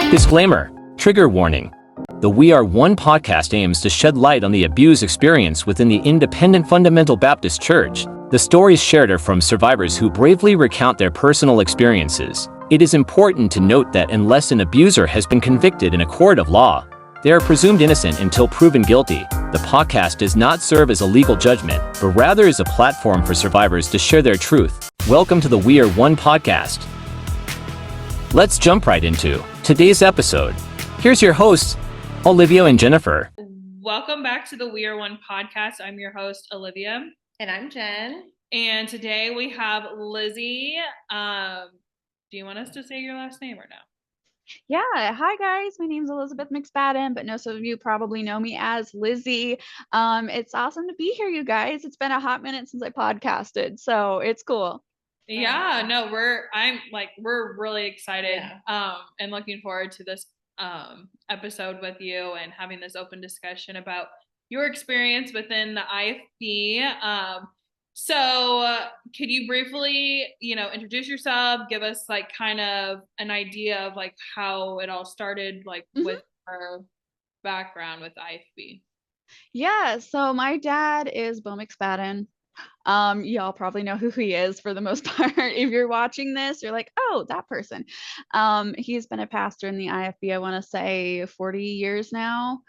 Disclaimer, trigger warning. The We Are One podcast aims to shed light on the abuse experience within the Independent Fundamental Baptist Church. The stories shared are from survivors who bravely recount their personal experiences. It is important to note that unless an abuser has been convicted in a court of law, they are presumed innocent until proven guilty. The podcast does not serve as a legal judgment, but rather is a platform for survivors to share their truth. Welcome to the We Are One podcast. Let's jump right into today's episode. Here's your hosts, Olivia and Jennifer. Welcome back to the We Are One podcast. I'm your host, Olivia. And I'm Jen. And today we have Lizzie. Do you want us to say your last name or no? Yeah. Hi, guys. My name's Elizabeth McSpadden, but most of you probably know me as Lizzie. It's awesome to be here, you guys. It's been a hot minute since I podcasted, so it's cool. Yeah, no, we're really excited and looking forward to this episode with you and having this open discussion about your experience within the IFB. So could you briefly, introduce yourself, give us kind of an idea of how it all started, with our background with IFB? Yeah, so my dad is Bill McSpadden. Y'all probably know who he is for the most part. If you're watching this, you're like, oh, that person. He's been a pastor in the IFB, I want to say 40 years now.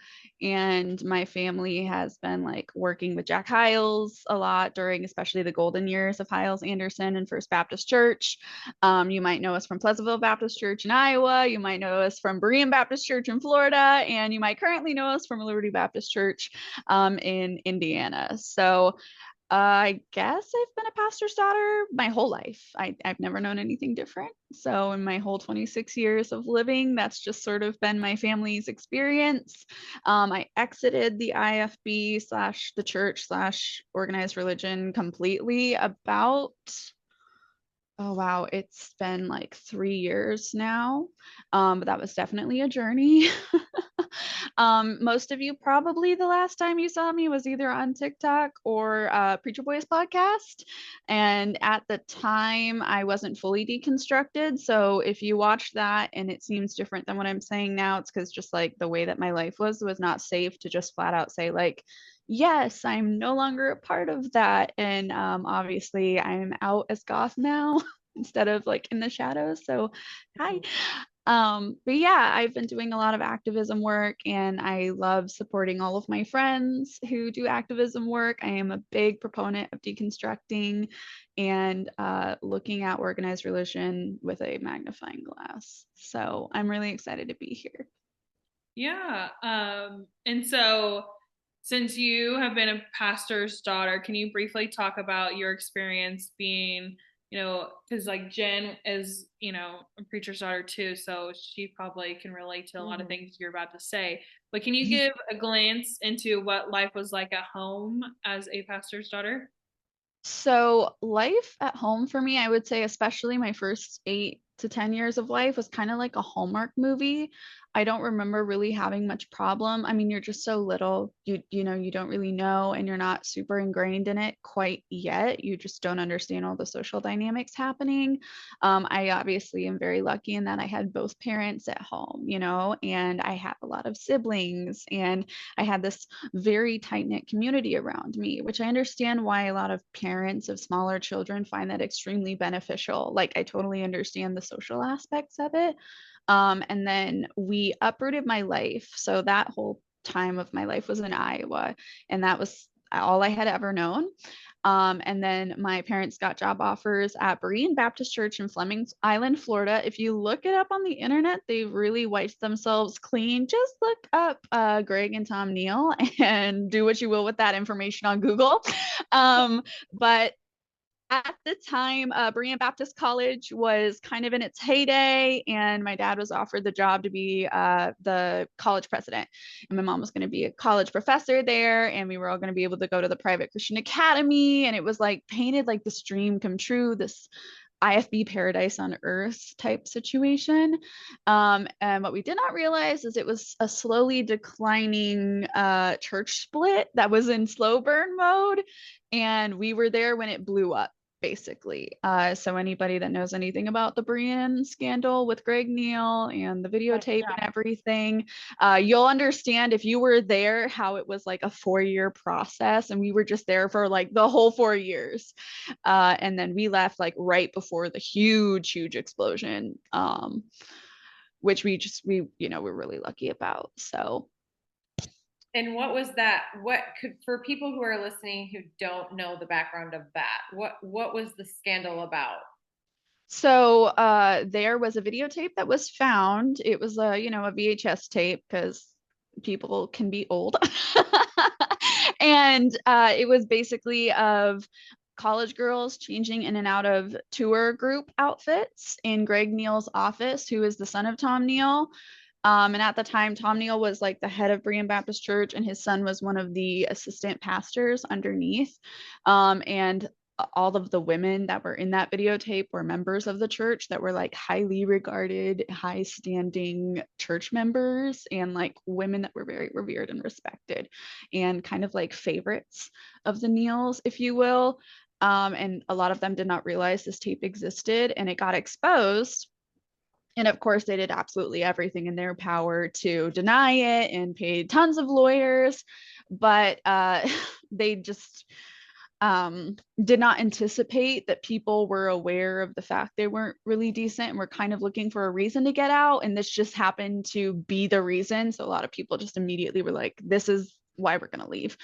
And my family has been working with Jack Hyles a lot during especially the golden years of Hyles-Anderson and First Baptist Church. You might know us from Pleasantville Baptist Church in Iowa. You might know us from Berean Baptist Church in Florida. And you might currently know us from Liberty Baptist Church in Indiana. So I guess I've been a pastor's daughter my whole life. I've never known anything different. So in my whole 26 years of living, that's just sort of been my family's experience. I exited the IFB / the church / organized religion completely about, oh wow, it's been 3 years now. But that was definitely a journey. Most of you probably the last time you saw me was either on TikTok or Preacher Boys podcast. And at the time, I wasn't fully deconstructed. So if you watch that and it seems different than what I'm saying now, it's because just the way that my life was not safe to just flat out say yes, I'm no longer a part of that. And obviously I'm out as goth now instead of in the shadows. So hi. But yeah, I've been doing a lot of activism work and I love supporting all of my friends who do activism work. I am a big proponent of deconstructing and looking at organized religion with a magnifying glass. So I'm really excited to be here. Yeah. And so since you have been a pastor's daughter, can you briefly talk about your experience being, because Jen is, a preacher's daughter too, so she probably can relate to a lot of things you're about to say. But can you give a glance into what life was like at home as a pastor's daughter? So life at home for me, I would say, especially my first 8 to 10 years of life, was kind of like a Hallmark movie. I don't remember really having much problem. I mean, you're just so little, you don't really know, and you're not super ingrained in it quite yet. You just don't understand all the social dynamics happening. I obviously am very lucky in that I had both parents at home, and I have a lot of siblings, and I had this very tight-knit community around me, which I understand why a lot of parents of smaller children find that extremely beneficial. I totally understand the social aspects of it. And then we uprooted my life. So that whole time of my life was in Iowa, and that was all I had ever known. And then my parents got job offers at Berean Baptist Church in Flemings Island, Florida. If you look it up on the internet, they really wiped themselves clean. Just look up Greg and Tom Neal and do what you will with that information on Google. But at the time, Berean Baptist College was kind of in its heyday, and my dad was offered the job to be the college president. And my mom was going to be a college professor there, and we were all going to be able to go to the private Christian academy. And it was painted like this dream come true, this IFB paradise on earth type situation. And what we did not realize is it was a slowly declining church split that was in slow burn mode. And we were there when it blew up. basically. So anybody that knows anything about the Berean scandal with Greg Neal and the videotape and everything, you'll understand if you were there how it was like a 4-year process, and we were just there for like the whole 4 years. And then we left like right before the huge explosion, which we're really lucky about. So. And what was that? What could, for people who are listening who don't know the background of that, what was the scandal about? So there was a videotape that was found. It was a VHS tape, because people can be old. And it was basically of college girls changing in and out of tour group outfits in Greg Neal's office, who is the son of Tom Neal. And at the time, Tom Neal was like the head of Berean Baptist Church, and his son was one of the assistant pastors underneath. And all of the women that were in that videotape were members of the church that were like highly regarded, high standing church members, and like women that were very revered and respected, and kind of like favorites of the Neals, if you will. And a lot of them did not realize this tape existed, and it got exposed. And of course, they did absolutely everything in their power to deny it and paid tons of lawyers. But they just did not anticipate that people were aware of the fact they weren't really decent and were kind of looking for a reason to get out. And this just happened to be the reason. So a lot of people just immediately were like, this is why we're going to leave.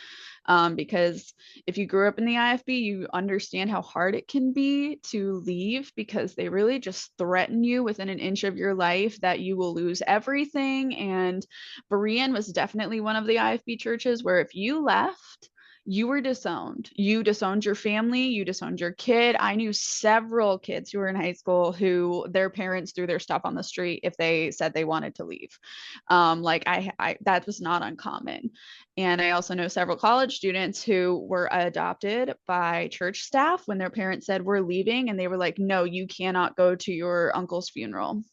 Because if you grew up in the IFB, you understand how hard it can be to leave, because they really just threaten you within an inch of your life that you will lose everything. And Berean was definitely one of the IFB churches where if you left, you were disowned. You disowned your family, you disowned your kid. I knew several kids who were in high school who their parents threw their stuff on the street if they said they wanted to leave. That was not uncommon. And I also know several college students who were adopted by church staff when their parents said, we're leaving. And they were like, no, you cannot go to your uncle's funeral.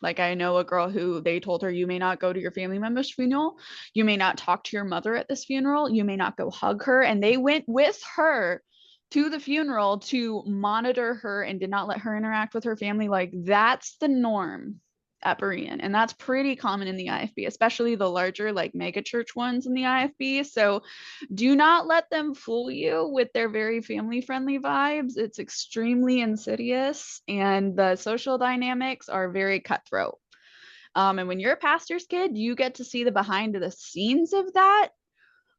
Like, I know a girl who they told her, you may not go to your family member's funeral. You may not talk to your mother at this funeral. You may not go hug her. And they went with her to the funeral to monitor her and did not let her interact with her family. Like, that's the norm at Berean. And that's pretty common in the IFB, especially the larger like mega church ones in the IFB. So do not let them fool you with their very family friendly vibes. It's extremely insidious, and the social dynamics are very cutthroat. And when you're a pastor's kid, you get to see the behind the scenes of that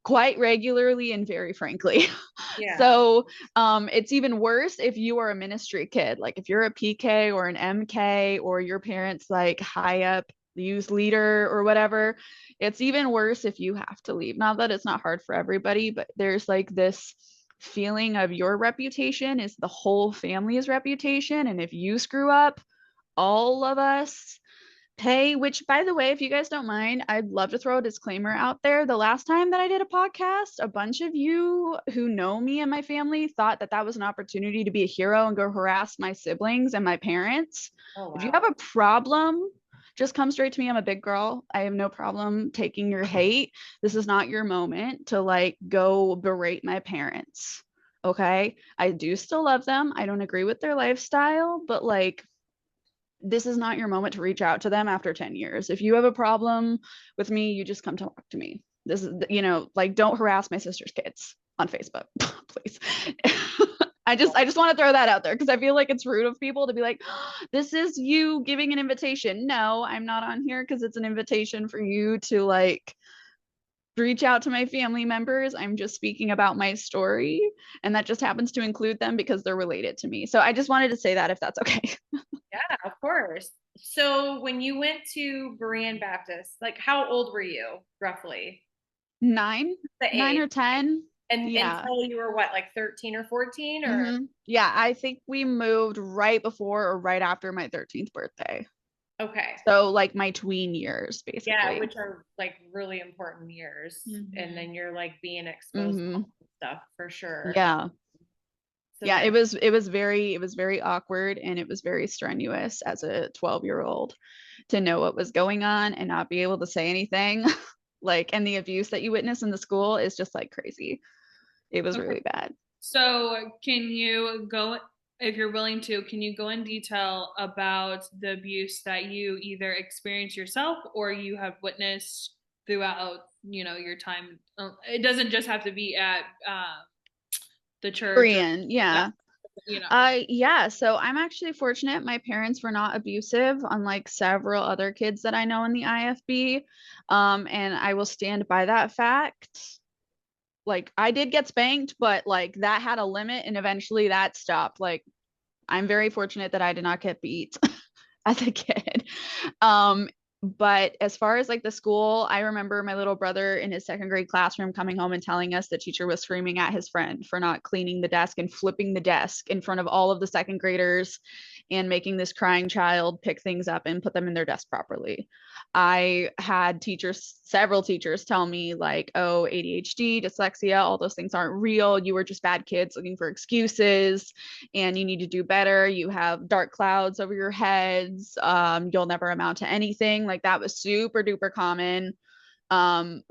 quite regularly and very frankly. Yeah. So it's even worse if you are a ministry kid, like if you're a PK or an MK, or your parents like high up youth leader or whatever. It's even worse if you have to leave. Not that it's not hard for everybody, but there's like this feeling of your reputation is the whole family's reputation, and if you screw up, all of us pay. Which, by the way, if you guys don't mind, I'd love to throw a disclaimer out there. The last time that I did a podcast, a bunch of you who know me and my family thought that that was an opportunity to be a hero and go harass my siblings and my parents. Oh, wow. If you have a problem, just come straight to me. I'm a big girl. I have no problem taking your hate. This is not your moment to like go berate my parents. Okay? I do still love them. I don't agree with their lifestyle, but like, this is not your moment to reach out to them after 10 years. If you have a problem with me, you just come talk to me. This is, like, don't harass my sister's kids on Facebook, please. I just want to throw that out there because I feel like it's rude of people to be like, oh, this is you giving an invitation. No, I'm not on here because it's an invitation for you to like reach out to my family members. I'm just speaking about my story, and that just happens to include them because they're related to me. So I just wanted to say that, if that's okay. Yeah, of course. So when you went to Berean Baptist, like how old were you roughly? 9 or 10. And yeah. Until you were what, like 13 or 14 or? Mm-hmm. Yeah, I think we moved right before or right after my 13th birthday. Okay. So like my tween years, basically. Yeah, which are like really important years. Mm-hmm. And then you're like being exposed to stuff for sure. Yeah. So yeah, it was very awkward, and it was very strenuous as a 12-year-old to know what was going on and not be able to say anything. Like, and the abuse that you witness in the school is just like crazy. It was really bad. So can you go, if you're willing to, can you go in detail about the abuse that you either experienced yourself or you have witnessed throughout, your time? It doesn't just have to be at the church or Berean, yeah. you know. Yeah, so I'm actually fortunate. My parents were not abusive, unlike several other kids that I know in the IFB. And I will stand by that fact. Like, I did get spanked, but like that had a limit and eventually that stopped. Like, I'm very fortunate that I did not get beat as a kid. Um, but as far as like the school, I remember my little brother in his second grade classroom coming home and telling us the teacher was screaming at his friend for not cleaning the desk and flipping the desk in front of all of the second graders and making this crying child pick things up and put them in their desk properly. I had teachers, several teachers tell me like, oh, ADHD, dyslexia, all those things aren't real. You were just bad kids looking for excuses and you need to do better. You have dark clouds over your heads. You'll never amount to anything. Like that was super duper common.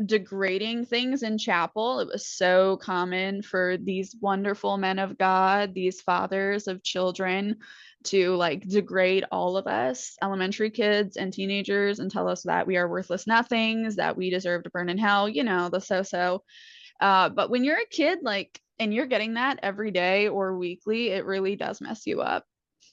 Degrading things in chapel. It was so common for these wonderful men of God, these fathers of children, to like degrade all of us, elementary kids and teenagers, and tell us that we are worthless nothings, that we deserve to burn in hell, the so. But when you're a kid, like, and you're getting that every day or weekly, it really does mess you up.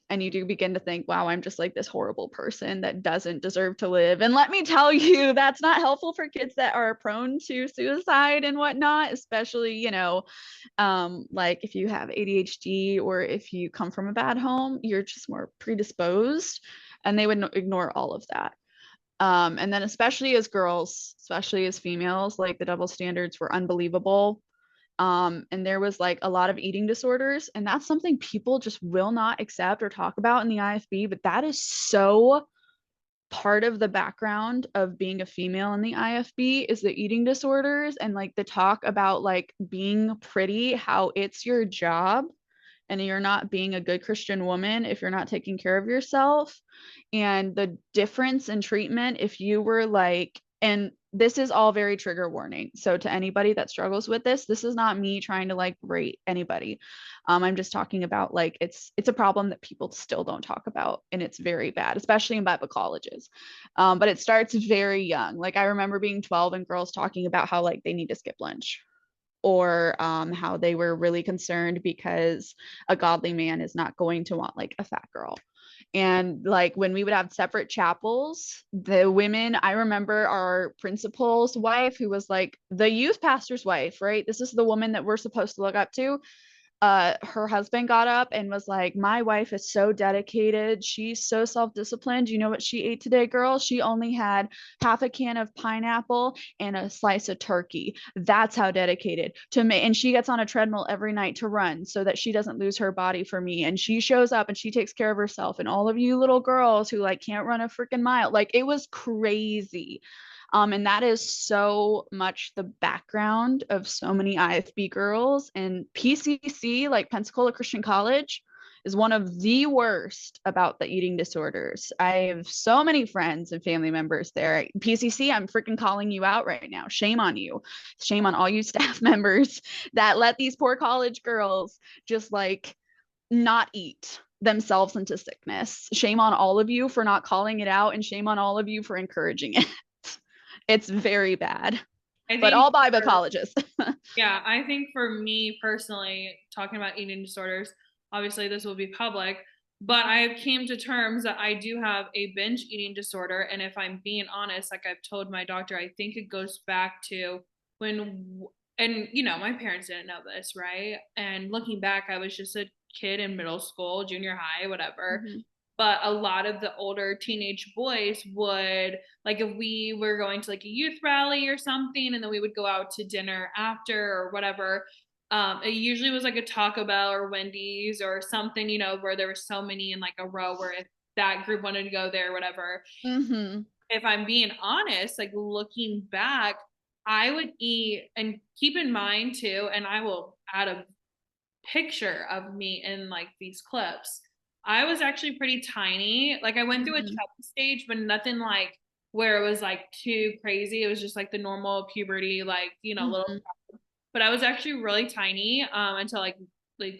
And you do begin to think, wow, I'm just like this horrible person that doesn't deserve to live. And let me tell you, that's not helpful for kids that are prone to suicide and whatnot, especially, like if you have ADHD or if you come from a bad home, you're just more predisposed. And they would ignore all of that. And then especially as girls, especially as females, like the double standards were unbelievable. And there was like a lot of eating disorders, and that's something people just will not accept or talk about in the IFB, but that is so part of the background of being a female in the IFB is the eating disorders and like the talk about like being pretty, how it's your job and you're not being a good Christian woman if you're not taking care of yourself. And the difference in treatment, if you were like, and this is all very trigger warning. So to anybody that struggles with this is not me trying to like rate anybody. I'm just talking about like it's a problem that people still don't talk about, and it's very bad, especially in Bible colleges. But it starts very young. Like I remember being 12 and girls talking about how like they need to skip lunch, or how they were really concerned because a godly man is not going to want like a fat girl. And like when we would have separate chapels, the women, I remember our principal's wife, who was like the youth pastor's wife, right? This is the woman that we're supposed to look up to. Her husband got up and was like, my wife is so dedicated, she's so self-disciplined. You know what she ate today, girl? She only had half a can of pineapple and a slice of turkey. That's how dedicated to me. And she gets on a treadmill every night to run so that she doesn't lose her body for me. And she shows up and she takes care of herself. And all of you little girls who like can't run a freaking mile, like it was crazy. And that is so much the background of so many IFB girls. And PCC, like Pensacola Christian College, is one of the worst about the eating disorders. I have so many friends and family members there. PCC, I'm freaking calling you out right now. Shame on you. Shame on all you staff members that let these poor college girls just like not eat themselves into sickness. Shame on all of you for not calling it out, and shame on all of you for encouraging it. It's very bad, but all Bible colleges. Yeah, I think for me personally, talking about eating disorders, obviously this will be public, but I came to terms that I do have a binge eating disorder. And if I'm being honest, like I've told my doctor, I think it goes back to when, and my parents didn't know this, right? And looking back, I was just a kid in middle school, junior high, whatever. Mm-hmm. But a lot of the older teenage boys would, like if we were going to like a youth rally or something, and then we would go out to dinner after or whatever, it usually was like a Taco Bell or Wendy's or something, where there were so many in like a row where if that group wanted to go there or whatever. Mm-hmm. If I'm being honest, like looking back, I would eat, and keep in mind too, and I will add a picture of me in like these clips. I was actually pretty tiny. Like I went through a chubby stage, but nothing like where it was like too crazy. It was just like the normal puberty, like, little. but I was actually really tiny until like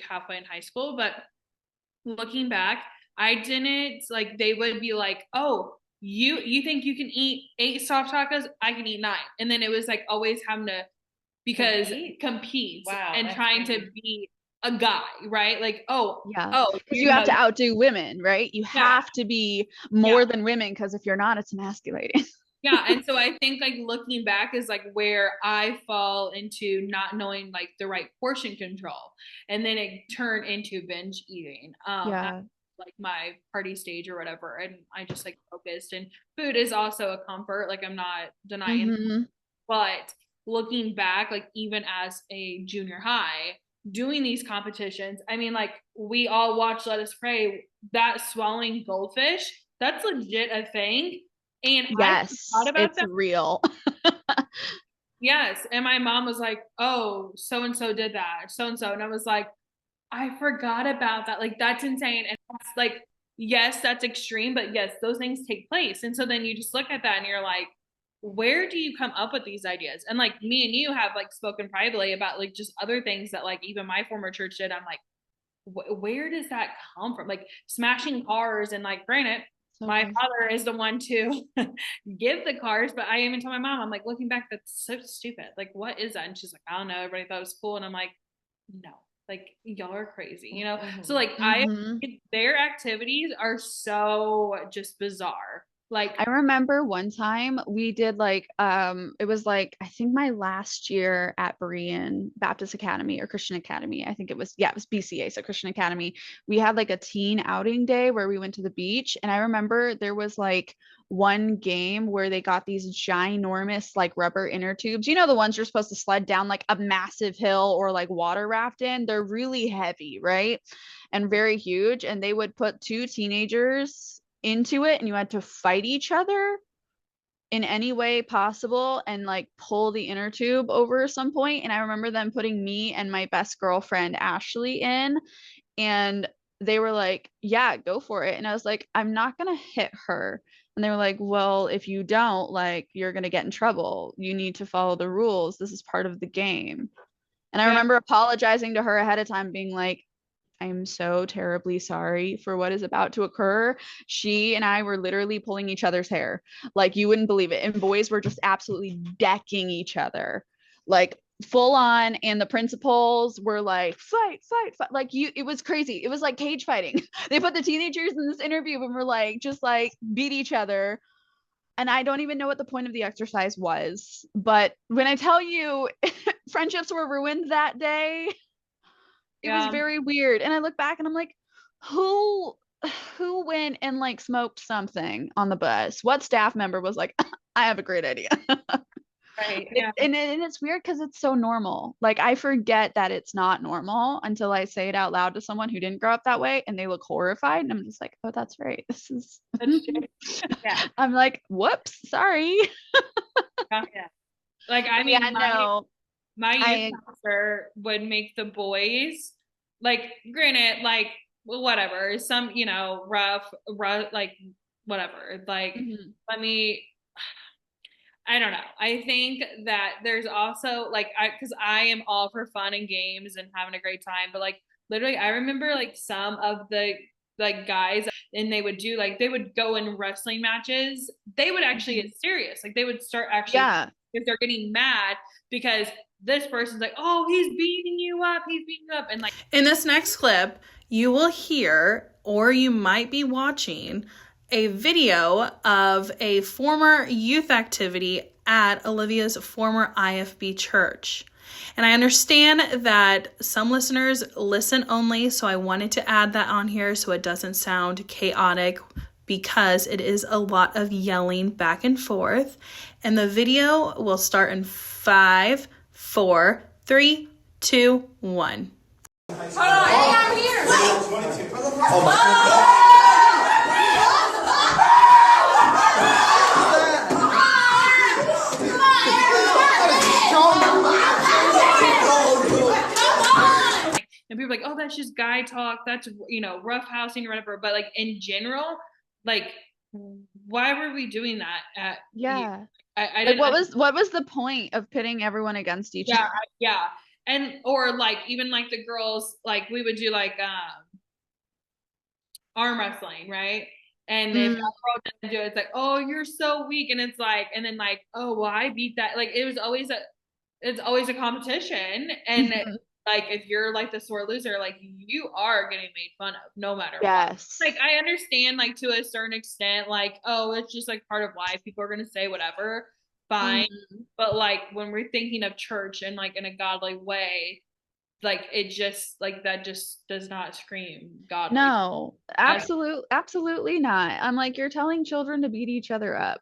halfway in high school. But looking back, I didn't like, they would be like, oh, you think you can eat 8 soft tacos? I can eat 9. And then it was like always having to, because compete Wow, and that's trying to crazy. be a guy, right? Like, oh, Yeah. Because you have to outdo women, right? You have to be more than women, because if you're not, it's emasculating. Yeah. And so I think like looking back is like where I fall into not knowing like the right portion control. And then it turned into binge eating. At, like my party stage or whatever. And I just like focused, and food is also a comfort. Like I'm not denying, but looking back, like even as a junior high doing these competitions, I mean, like we all watch Let Us Pray, that swallowing goldfish, that's legit a thing. And yes, I thought about it's that. real. Yes. And my mom was like, oh, so and so did that, so and so. And I was like, I forgot about that. Like, that's insane. And that's like, yes, that's extreme, but yes, those things take place. And so then you just look at that and you're like, where do you come up with these ideas? And like me and you have like spoken privately about like just other things that like even my former church did. I'm like, where does that come from? Like smashing cars, and like, granted, my father is the one to give the cars, but I even told my mom, I'm like, looking back, that's so stupid. Like, what is that? And she's like, I don't know. Everybody thought it was cool. And I'm like, no, like y'all are crazy, you know? So like their activities are so just bizarre. Like I remember one time we did like it was like I think my last year at Berean Baptist Academy or Christian Academy. I think it was BCA, so Christian Academy. We had like a teen outing day where we went to the beach, and I remember there was like one game where they got these ginormous like rubber inner tubes. You know, the ones you're supposed to sled down like a massive hill or like water raft in. They're really heavy, right? And very huge, and they would put 2 teenagers into it, and you had to fight each other in any way possible and like pull the inner tube over some point. And I remember them putting me and my best girlfriend Ashley in, and they were like, yeah, go for it. And I was like, I'm not gonna hit her. And they were like, well, if you don't, like, you're gonna get in trouble. You need to follow the rules. This is part of the game. And I remember apologizing to her ahead of time, being like, I'm so terribly sorry for what is about to occur. She and I were literally pulling each other's hair. Like, you wouldn't believe it. And boys were just absolutely decking each other, like full on. And the principals were like, fight, fight, fight. Like, it was crazy. It was like cage fighting. They put the teenagers in this interview and were like, just like beat each other. And I don't even know what the point of the exercise was. But when I tell you, friendships were ruined that day, it was very weird. And I look back and I'm like, who went and like smoked something on the bus? What staff member was like, I have a great idea? Right. And it's weird because it's so normal. Like, I forget that it's not normal until I say it out loud to someone who didn't grow up that way, and they look horrified, and I'm just like, oh, that's right. This is I'm like, whoops, sorry. Like, I mean, my youth pastor would make the boys, like, granted, like, well, whatever, some, you know, rough, like, whatever, like, I don't know. I think that there's also like, because I am all for fun and games and having a great time, but like literally, I remember like some of the like guys, and they would do like, they would go in wrestling matches. They would actually get serious. Like, they would start actually, if they're getting mad because this person's like, oh, he's beating you up, and like in this next clip, you will hear, or you might be watching, a video of a former youth activity at Olivia's former IFB church. And I understand that some listeners listen only, so I wanted to add that on here so it doesn't sound chaotic, because it is a lot of yelling back and forth. And the video will start in 5, 4, 3, 2, 1. Hold on, I'm here. Oh my God. And people are like, oh, that's just guy talk. That's, you know, rough housing or whatever. But like in general, like, why were we doing that? I like, what was the point of pitting everyone against each other? Yeah. and or like even like the girls, like we would do like arm wrestling, right? And if a girl doesn't do it, it's like, oh, you're so weak. And it's like, and then like, oh, well, I beat that. Like it's always a competition. And like, if you're like the sore loser, like you are getting made fun of no matter what. Yes. Like, I understand like to a certain extent, like, oh, it's just like part of life. People are going to say whatever, fine. But like when we're thinking of church and like in a godly way, like it just like that just does not scream godly. No, absolutely not. I'm like, you're telling children to beat each other up.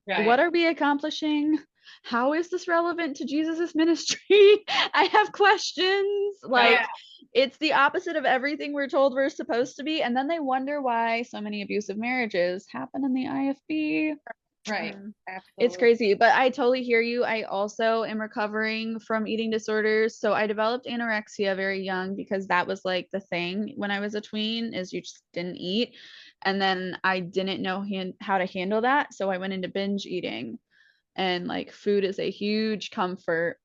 Right. What are we accomplishing? How is this relevant to Jesus's ministry? I have questions. Like, it's the opposite of everything we're told we're supposed to be. And then they wonder why so many abusive marriages happen in the IFB. Right. It's crazy, but I totally hear you. I also am recovering from eating disorders. So I developed anorexia very young because that was like the thing when I was a tween, is you just didn't eat. And then I didn't know how to handle that. So I went into binge eating, and like food is a huge comfort.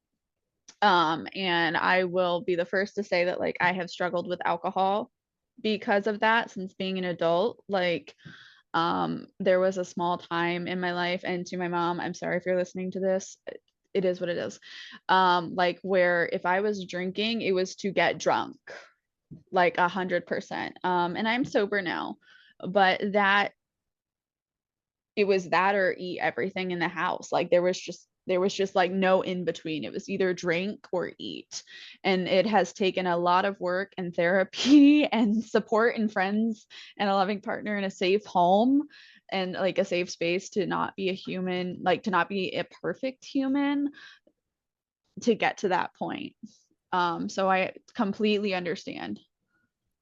And I will be the first to say that like I have struggled with alcohol because of that since being an adult. Like, there was a small time in my life, and to my mom, I'm sorry if you're listening to this, it is what it is. Like where if I was drinking, it was to get drunk, like 100%. And I'm sober now, but that it was that or eat everything in the house. Like there was just like no in between. It was either drink or eat. And it has taken a lot of work and therapy and support and friends and a loving partner and a safe home and like a safe space to not be a human, like to not be a perfect human to get to that point. So I completely understand.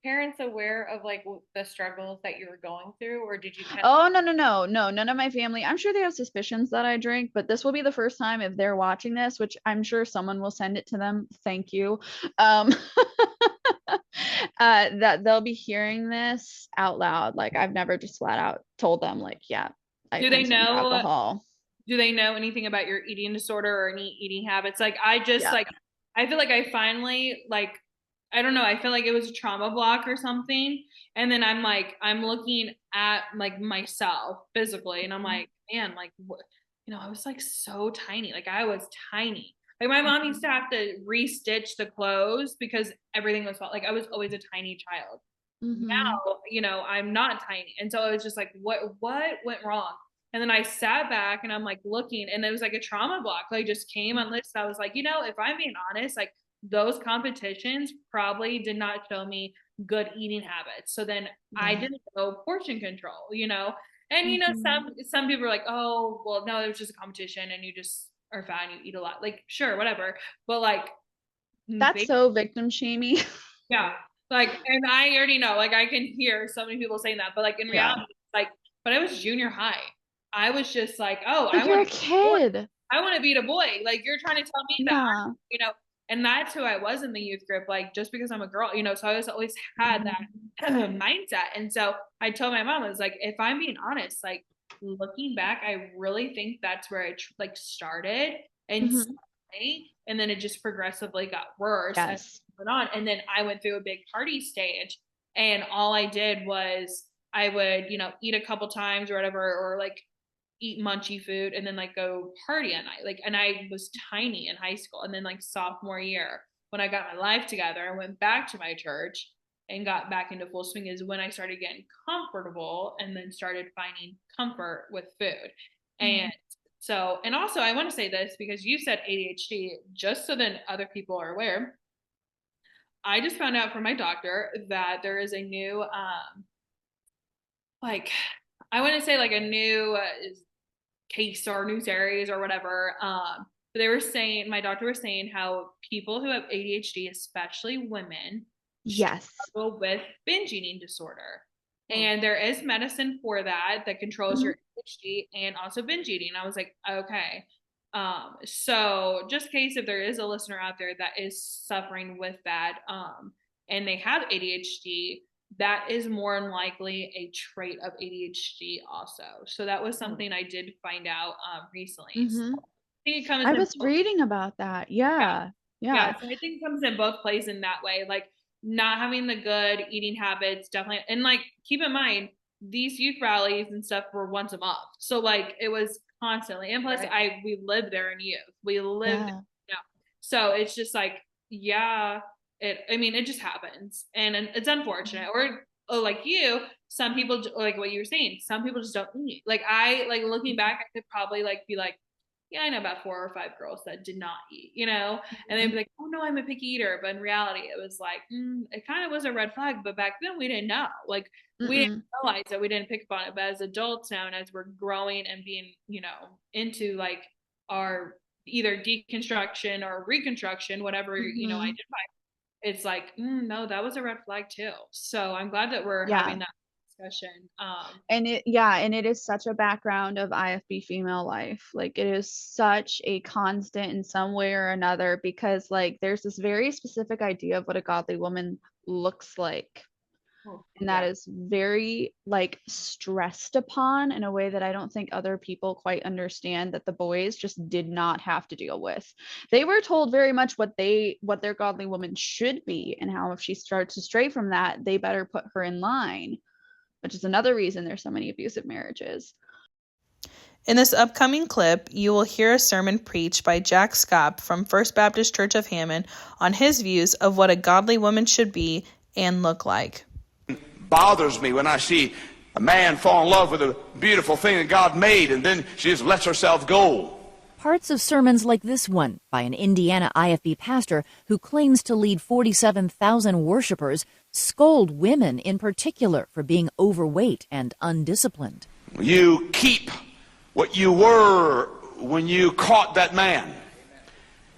Parents aware of like the struggles that you were going through, or did you Oh, no, none of my family. I'm sure they have suspicions that I drink, but this will be the first time if they're watching this, which I'm sure someone will send it to them. Thank you. That they'll be hearing this out loud. Like I've never just flat out told them like, yeah, I Do they consume know alcohol. Do they know anything about your eating disorder or any eating habits? Like I just Yeah. like I feel like I finally like I don't know, I feel like it was a trauma block or something. And then I'm looking at like myself physically and I'm like, man, like what, I was like so tiny. Like I was tiny. Like my mom used to have to restitch the clothes because everything was like I was always a tiny child. Now, I'm not tiny. And so it was just like, what went wrong? And then I sat back and I'm like looking, and it was like a trauma block. Like just came on this. I was like, if I'm being honest, like those competitions probably did not show me good eating habits. So then I didn't know portion control. And some people are like, oh, well, no, it was just a competition and you just are fat and you eat a lot. Like, sure, whatever. But like That's so victim shamey. yeah. Like, and I already know, like, I can hear so many people saying that, but like in reality, like, but I was junior high. I was just like, oh, Like you're a kid. I want to beat a boy. Like, you're trying to tell me that, and that's who I was in the youth group. Like, just because I'm a girl, so I always had that mindset. And so I told my mom, I was like, if I'm being honest, like, looking back, I really think that's where it like started and and then it just progressively got worse as it went on. And then I went through a big party stage, and all I did was I would, eat a couple times or whatever, or like eat munchy food and then like go party at night. Like, and I was tiny in high school. And then like sophomore year, when I got my life together, I went back to my church and got back into full swing is when I started getting comfortable and then started finding comfort with food. And so, and also I want to say this because you said ADHD, just so then other people are aware. I just found out from my doctor that there is a new, like, I want to say like a new case or new series or whatever. They were saying, my doctor was saying how people who have ADHD, especially women, struggle with binge eating disorder. And there is medicine for that controls your ADHD and also binge eating. I was like, okay. So just in case if there is a listener out there that is suffering with that, and they have ADHD, that is more than likely a trait of ADHD also. So that was something I did find out recently. So I think it comes I was reading about that. Yeah. Yeah. So I think it comes in both plays in that way, like not having the good eating habits, definitely. And like, keep in mind, these youth rallies and stuff were once a month. So like it was constantly, and plus we lived there in youth. We lived, so it's just like, it just happens, and it's unfortunate. Or like some people, like what you were saying, some people just don't eat. Like looking back, I could probably like be like, yeah, I know about 4 or 5 girls that did not eat, and they'd be like, oh no, I'm a picky eater. But in reality, it was like, it kind of was a red flag. But back then we didn't know. Like we didn't realize that, we didn't pick up on it. But as adults now, and as we're growing and being, into like our either deconstruction or reconstruction, whatever, identify, it's like, no, that was a red flag too. So I'm glad that we're having that discussion. And it is such a background of IFB female life. Like it is such a constant in some way or another, because like there's this very specific idea of what a godly woman looks like. And that is very like stressed upon in a way that I don't think other people quite understand, that the boys just did not have to deal with. They were told very much what their godly woman should be, and how if she starts to stray from that, they better put her in line, which is another reason there's so many abusive marriages. In this upcoming clip, you will hear a sermon preached by Jack Scott from First Baptist Church of Hammond on his views of what a godly woman should be and look like. Bothers me when I see a man fall in love with a beautiful thing that God made, and then she just lets herself go. Parts of sermons like this one by an Indiana IFB pastor who claims to lead 47,000 worshipers scold women in particular for being overweight and undisciplined. You keep what you were when you caught that man,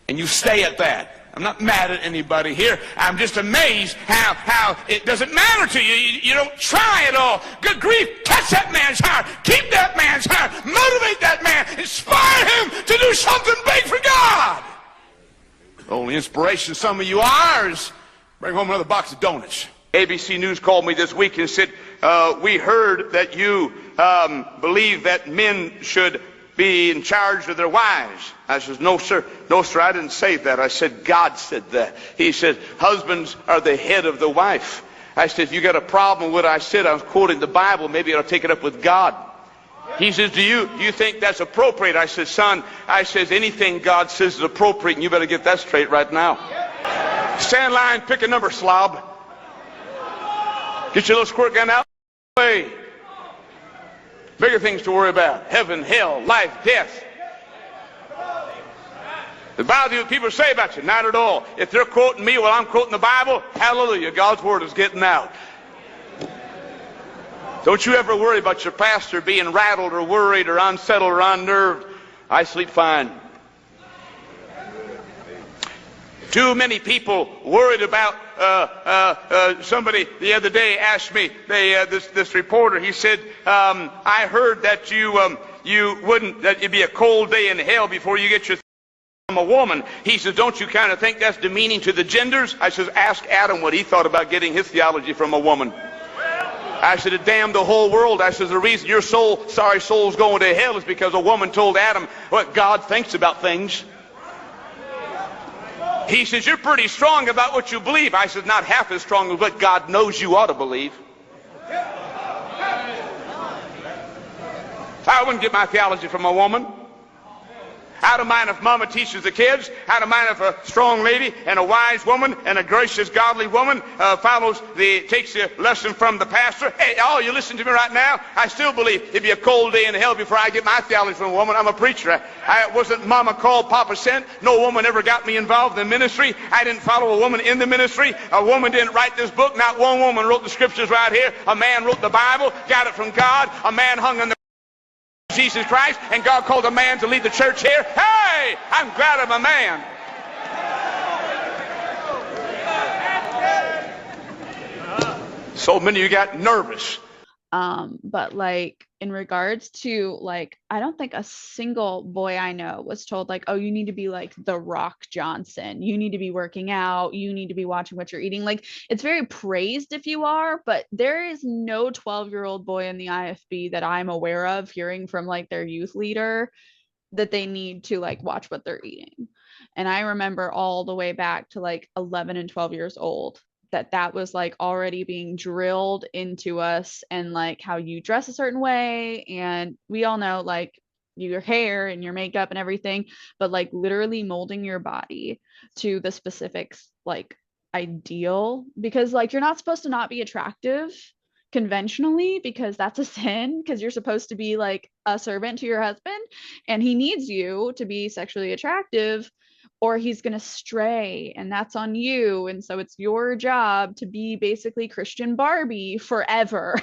and you stay at that. I'm not mad at anybody here. I'm just amazed how it doesn't matter to you. You don't try at all. Good grief, catch that man's heart. Keep that man's heart. Motivate that man. Inspire him to do something big for God. The only inspiration some of you are is bring home another box of donuts. ABC News called me this week and said, we heard that you believe that men should be in charge of their wives. I said, no sir, I didn't say that. I said, God said that. He said, husbands are the head of the wife. I said, if you got a problem with what I said, I was quoting the Bible, maybe I'll take it up with God. He says, do you think that's appropriate? I said, son, anything God says is appropriate, and you better get that straight right now. Stand in line, pick a number, slob. Get your little squirt gun out. Way. Bigger things to worry about. Heaven, hell, life, death. The Bible, what people say about you? Not at all. If they're quoting me while I'm quoting the Bible, hallelujah, God's word is getting out. Don't you ever worry about your pastor being rattled or worried or unsettled or unnerved. I sleep fine. Too many people worried about somebody the other day asked me, this reporter, he said, I heard that that it'd be a cold day in hell before you get your from a woman. He says, don't you kind of think that's demeaning to the genders? I says, ask Adam what he thought about getting his theology from a woman. I said, it damned the whole world. I says, the reason your sorry soul's going to hell is because a woman told Adam what God thinks about things. He says, you're pretty strong about what you believe. I said, not half as strong as what God knows you ought to believe. I wouldn't get my theology from a woman. I don't mind if mama teaches the kids. I don't mind if a strong lady and a wise woman and a gracious, godly woman takes a lesson from the pastor. Hey, you listen to me right now. I still believe it'd be a cold day in hell before I get my theology from a woman. I'm a preacher. I wasn't mama called, papa sent. No woman ever got me involved in the ministry. I didn't follow a woman in the ministry. A woman didn't write this book. Not one woman wrote the scriptures right here. A man wrote the Bible, got it from God. A man hung on the Jesus Christ, and God called a man to lead the church here. Hey, I'm glad I'm a man. So many of you got nervous. But like in regards to like, I don't think a single boy I know was told like, oh, you need to be like the Rock Johnson. You need to be working out. You need to be watching what you're eating. Like it's very praised if you are, but there is no 12-year-old boy in the IFB that I'm aware of hearing from like their youth leader that they need to like watch what they're eating. And I remember all the way back to like 11 and 12 years old that was like already being drilled into us, and like how you dress a certain way. And we all know like your hair and your makeup and everything, but like literally molding your body to the specifics like ideal, because like you're not supposed to not be attractive conventionally, because that's a sin, because you're supposed to be like a servant to your husband and he needs you to be sexually attractive or he's going to stray, and that's on you. And so it's your job to be basically Christian Barbie forever,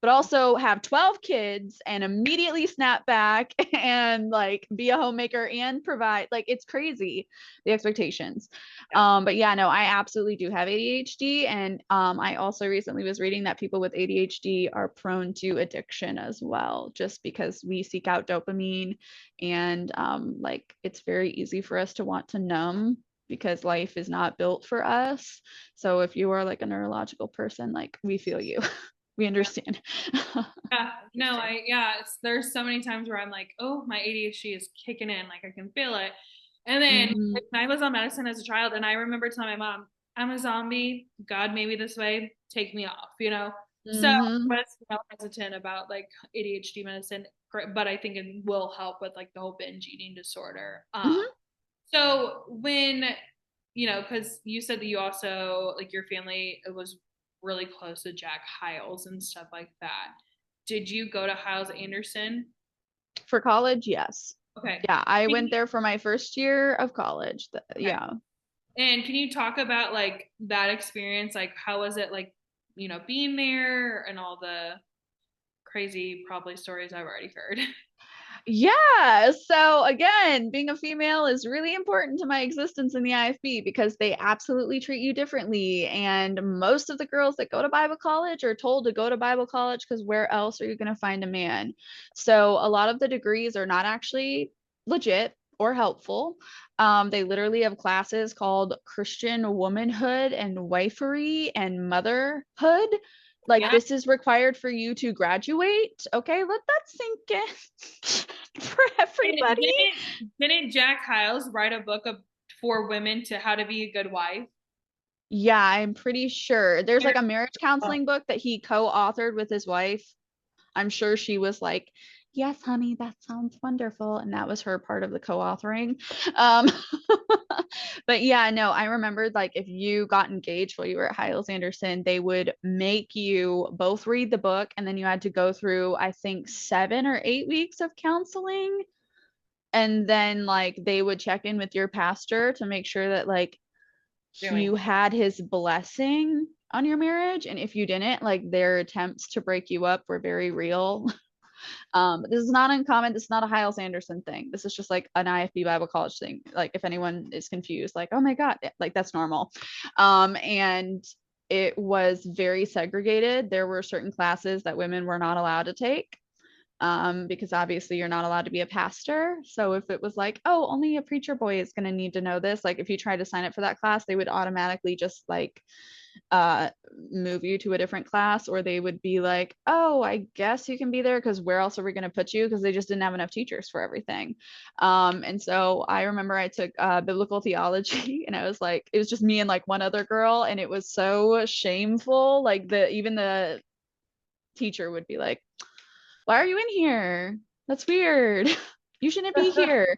but also have 12 kids and immediately snap back and like be a homemaker and provide. Like, it's crazy, the expectations. But yeah, no, I absolutely do have ADHD. And I also recently was reading that people with ADHD are prone to addiction as well, just because we seek out dopamine, and like it's very easy for us to want to numb because life is not built for us. So if you are like a neurological person, like we feel you. We understand. There's so many times where I'm like, oh, my ADHD is kicking in, like I can feel it. And then like, I was on medicine as a child, and I remember telling my mom, I'm a zombie, God made me this way, take me off, you know. So I was hesitant about like ADHD medicine, but I think it will help with like the whole binge eating disorder. So when, you know, because you said that you also like your family, it was really close to Jack Hyles and stuff like that. Did you go to Hyles-Anderson? For college, yes. Okay. Yeah, I went there for my first year of college. Okay. Yeah. And can you talk about like that experience? Like, how was it like, you know, being there and all the crazy probably stories I've already heard? Yeah. So again, being a female is really important to my existence in the IFB because they absolutely treat you differently. And most of the girls that go to Bible college are told to go to Bible college because where else are you going to find a man? So a lot of the degrees are not actually legit or helpful. They literally have classes called Christian womanhood and wifery and motherhood. Like, this is required for you to graduate. Okay, let that sink in for everybody. Didn't Jack Hyles write a book for women to how to be a good wife? Yeah, I'm pretty sure. There's like a marriage counseling book that he co-authored with his wife. I'm sure she was like, yes, honey, that sounds wonderful. And that was her part of the co-authoring. But yeah, no, I remembered like if you got engaged while you were at Hyles-Anderson, they would make you both read the book, and then you had to go through, I think, 7 or 8 weeks of counseling. And then like they would check in with your pastor to make sure that like you had his blessing on your marriage. And if you didn't, like their attempts to break you up were very real. This is not uncommon. This is not a Hyles-Anderson thing. This is just like an IFB Bible college thing. Like if anyone is confused, like, oh my God, like that's normal. And it was very segregated. There were certain classes that women were not allowed to take. Because obviously you're not allowed to be a pastor. So if it was like, oh, only a preacher boy is going to need to know this, like if you tried to sign up for that class, they would automatically just like move you to a different class, or they would be like, oh, I guess you can be there because where else are we going to put you, because they just didn't have enough teachers for everything. And so I remember I took biblical theology, and I was like, it was just me and like one other girl, and it was so shameful. Like even the teacher would be like, why are you in here? That's weird. You shouldn't be here.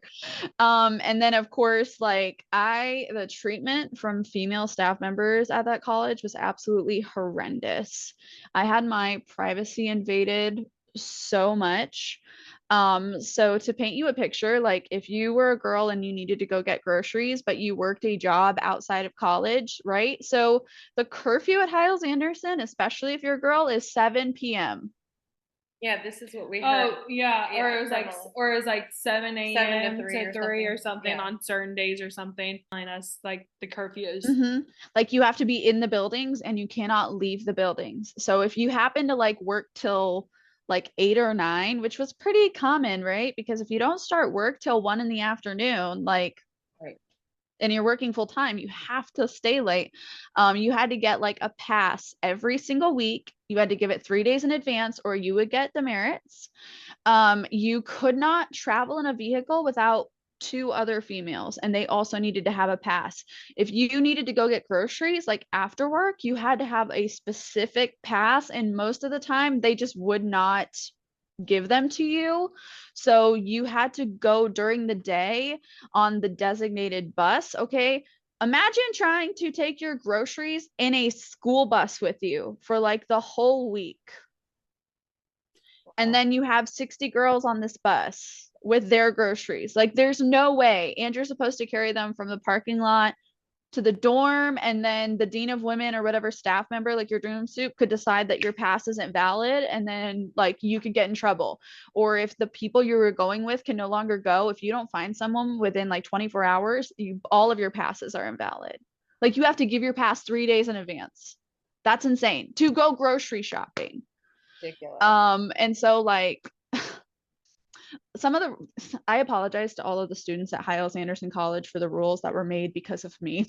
And then of course, like the treatment from female staff members at that college was absolutely horrendous. I had my privacy invaded so much. So to paint you a picture, like if you were a girl and you needed to go get groceries, but you worked a job outside of college, right? So the curfew at Hyles-Anderson, especially if you're a girl, is 7 p.m. Yeah, this is what we heard. Oh, yeah. Or it was like 7 a.m. to 3 or something on certain days or something. Telling us like the curfews. Like you have to be in the buildings and you cannot leave the buildings. So if you happen to like work till like 8 or 9, which was pretty common, right? Because if you don't start work till 1 in the afternoon, like, and you're working full time, you have to stay late. You had to get like a pass every single week. You had to give it 3 days in advance or you would get demerits. You could not travel in a vehicle without 2 other females, and they also needed to have a pass. If you needed to go get groceries like after work, you had to have a specific pass, and most of the time they just would not give them to you. So you had to go during the day on the designated bus. Okay. Imagine trying to take your groceries in a school bus with you for like the whole week. And then you have 60 girls on this bus with their groceries. Like, there's no way. And you're supposed to carry them from the parking lot to the dorm, and then the dean of women or whatever staff member, like your dorm soup, could decide that your pass isn't valid, and then like you could get in trouble. Or if the people you were going with can no longer go, if you don't find someone within like 24 hours, all of your passes are invalid. Like, you have to give your pass 3 days in advance. That's insane to go grocery shopping. Ridiculous. And so like I apologize to all of the students at Hyles-Anderson College for the rules that were made because of me.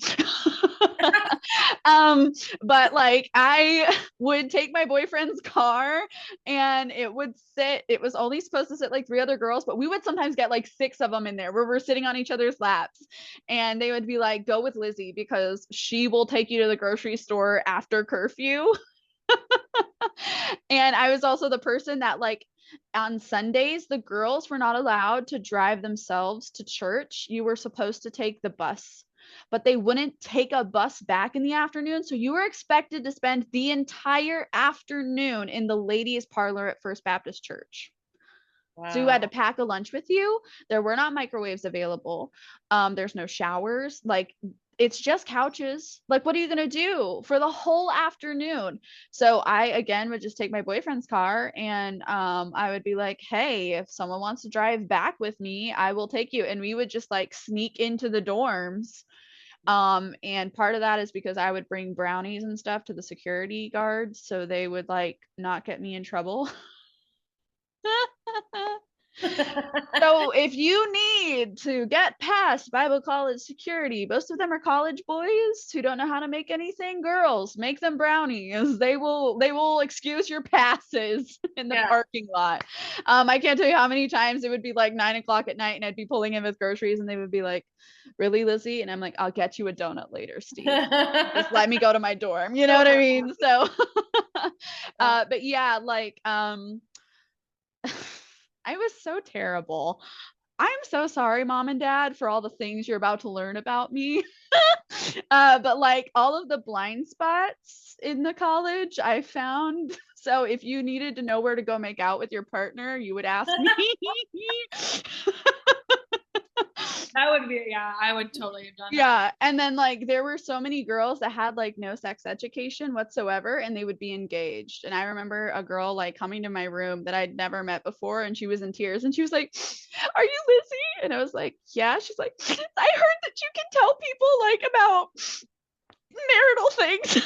But like, I would take my boyfriend's car, and it was only supposed to sit like 3 other girls, but we would sometimes get like 6 of them in there where we're sitting on each other's laps, and they would be like, go with Lizzie because she will take you to the grocery store after curfew. And I was also the person that, like, on Sundays, the girls were not allowed to drive themselves to church. You were supposed to take the bus, but they wouldn't take a bus back in the afternoon. So you were expected to spend the entire afternoon in the ladies' parlor at First Baptist Church. Wow. So you had to pack a lunch with you. There were not microwaves available. There's no showers. Like, it's just couches. Like, what are you going to do for the whole afternoon? So I, again, would just take my boyfriend's car, and I would be like, hey, if someone wants to drive back with me, I will take you. And we would just like sneak into the dorms. And part of that is because I would bring brownies and stuff to the security guards, so they would like not get me in trouble. So if you need to get past Bible college security, most of them are college boys who don't know how to make anything. Girls, make them brownies. They will excuse your passes in the parking lot. I can't tell you how many times it would be like 9 o'clock at night and I'd be pulling in with groceries, and they would be like, really, Lizzie? And I'm like, I'll get you a donut later, Steve. Just let me go to my dorm. You know what I mean? So but yeah, like I was so terrible. I'm so sorry, Mom and Dad, for all the things you're about to learn about me. But like, all of the blind spots in the college I found. So if you needed to know where to go make out with your partner, you would ask me. That would be, yeah, I would totally have done that. Yeah. And then like, there were so many girls that had like no sex education whatsoever, and they would be engaged. And I remember a girl like coming to my room that I'd never met before, and she was in tears, and she was like, are you Lizzie? And I was like, yeah. She's like, I heard that you can tell people like about marital things.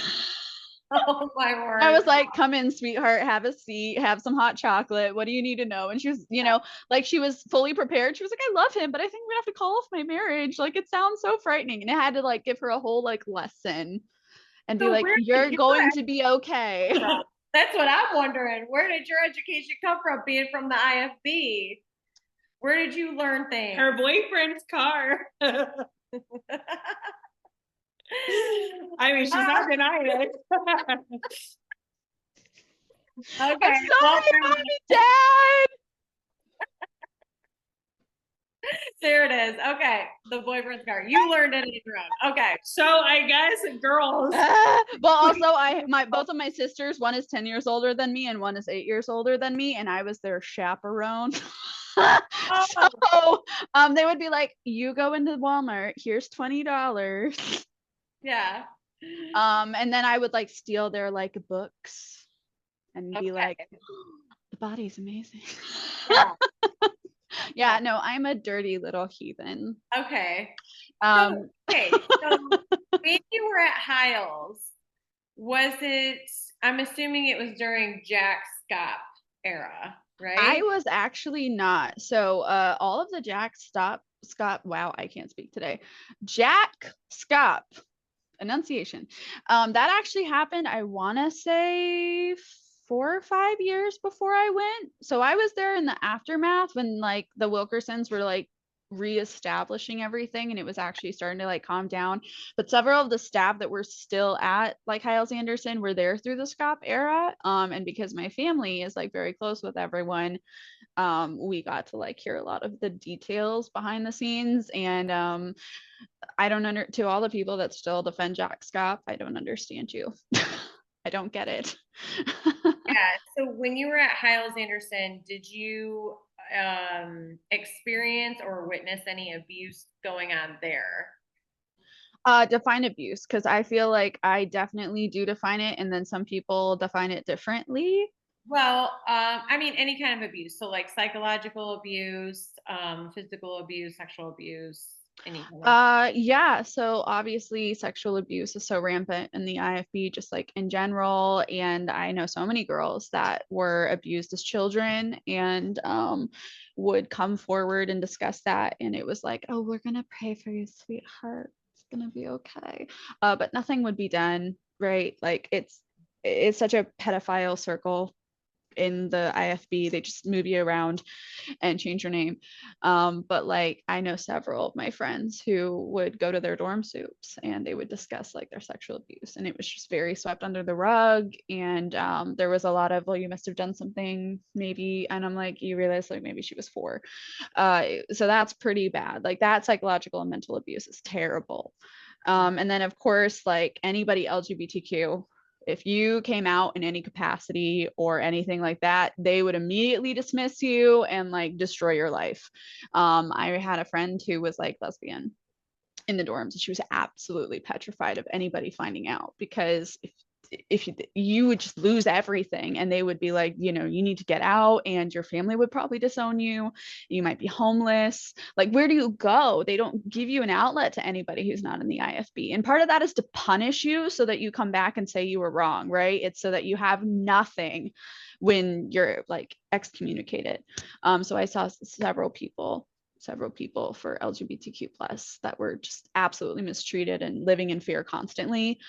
Oh my word. I was like, come in, sweetheart, have a seat, have some hot chocolate. What do you need to know? And she was, you know, like, she was fully prepared. She was like, I love him, but I think we have to call off my marriage. Like, it sounds so frightening. And I had to like give her a whole like lesson and be like, you're going to be okay. That's what I'm wondering. Where did your education come from, being from the IFB? Where did you learn things? Her boyfriend's car. I mean, she's not denying it. Okay. I'm sorry, Mom and Dad. There it is. Okay. The boyfriend's car. You learned it on your own. Okay. So I guess girls. Well, also both of my sisters, one is 10 years older than me and one is 8 years older than me, and I was their chaperone. So they would be like, you go into Walmart, here's $20. Yeah. And then I would like steal their like books and be like, the body's amazing. Yeah. Yeah, no, I'm a dirty little heathen. Okay. So when you were at Hyles, was it, I'm assuming it was during Jack Scott era, right? I was actually not. So all of the Jack Scott, wow, I can't speak today. Jack Scott enunciation. That actually happened, I want to say 4 or 5 years before I went. So I was there in the aftermath when like the Wilkersons were like reestablishing everything, and it was actually starting to like calm down. But several of the staff that were still at like Hyles-Anderson were there through the SCOP era. And because my family is like very close with everyone, we got to like hear a lot of the details behind the scenes. And I don't to all the people that still defend Jack Scott, I don't understand you. I don't get it. Yeah. So when you were at Hyles-Anderson, did you experience or witness any abuse going on there? Define abuse, because I feel like I definitely do define it, and then some people define it differently. Well, I mean, any kind of abuse. So like psychological abuse, physical abuse, sexual abuse, any kind of. Yeah, so obviously sexual abuse is so rampant in the IFB, just like in general. And I know so many girls that were abused as children and would come forward and discuss that. And it was like, oh, we're gonna pray for you, sweetheart. It's gonna be okay. But nothing would be done, right? Like it's such a pedophile circle in the IFB. They just move you around and change your name. But like I know several of my friends who would go to their dorm soups and they would discuss like their sexual abuse, and it was just very swept under the rug. And there was a lot of, well, you must have done something maybe, and I'm like, you realize like maybe she was 4. So that's pretty bad. Like that psychological and mental abuse is terrible. And then of course like anybody LGBTQ, if you came out in any capacity or anything like that, they would immediately dismiss you and like destroy your life. I had a friend who was like lesbian in the dorms, and she was absolutely petrified of anybody finding out, because if you would just lose everything, and they would be like, you know, you need to get out, and your family would probably disown you. You might be homeless. Like, where do you go? They don't give you an outlet to anybody who's not in the IFB. And part of that is to punish you so that you come back and say you were wrong, right? It's so that you have nothing when you're like excommunicated. So I saw several people for LGBTQ plus that were just absolutely mistreated and living in fear constantly.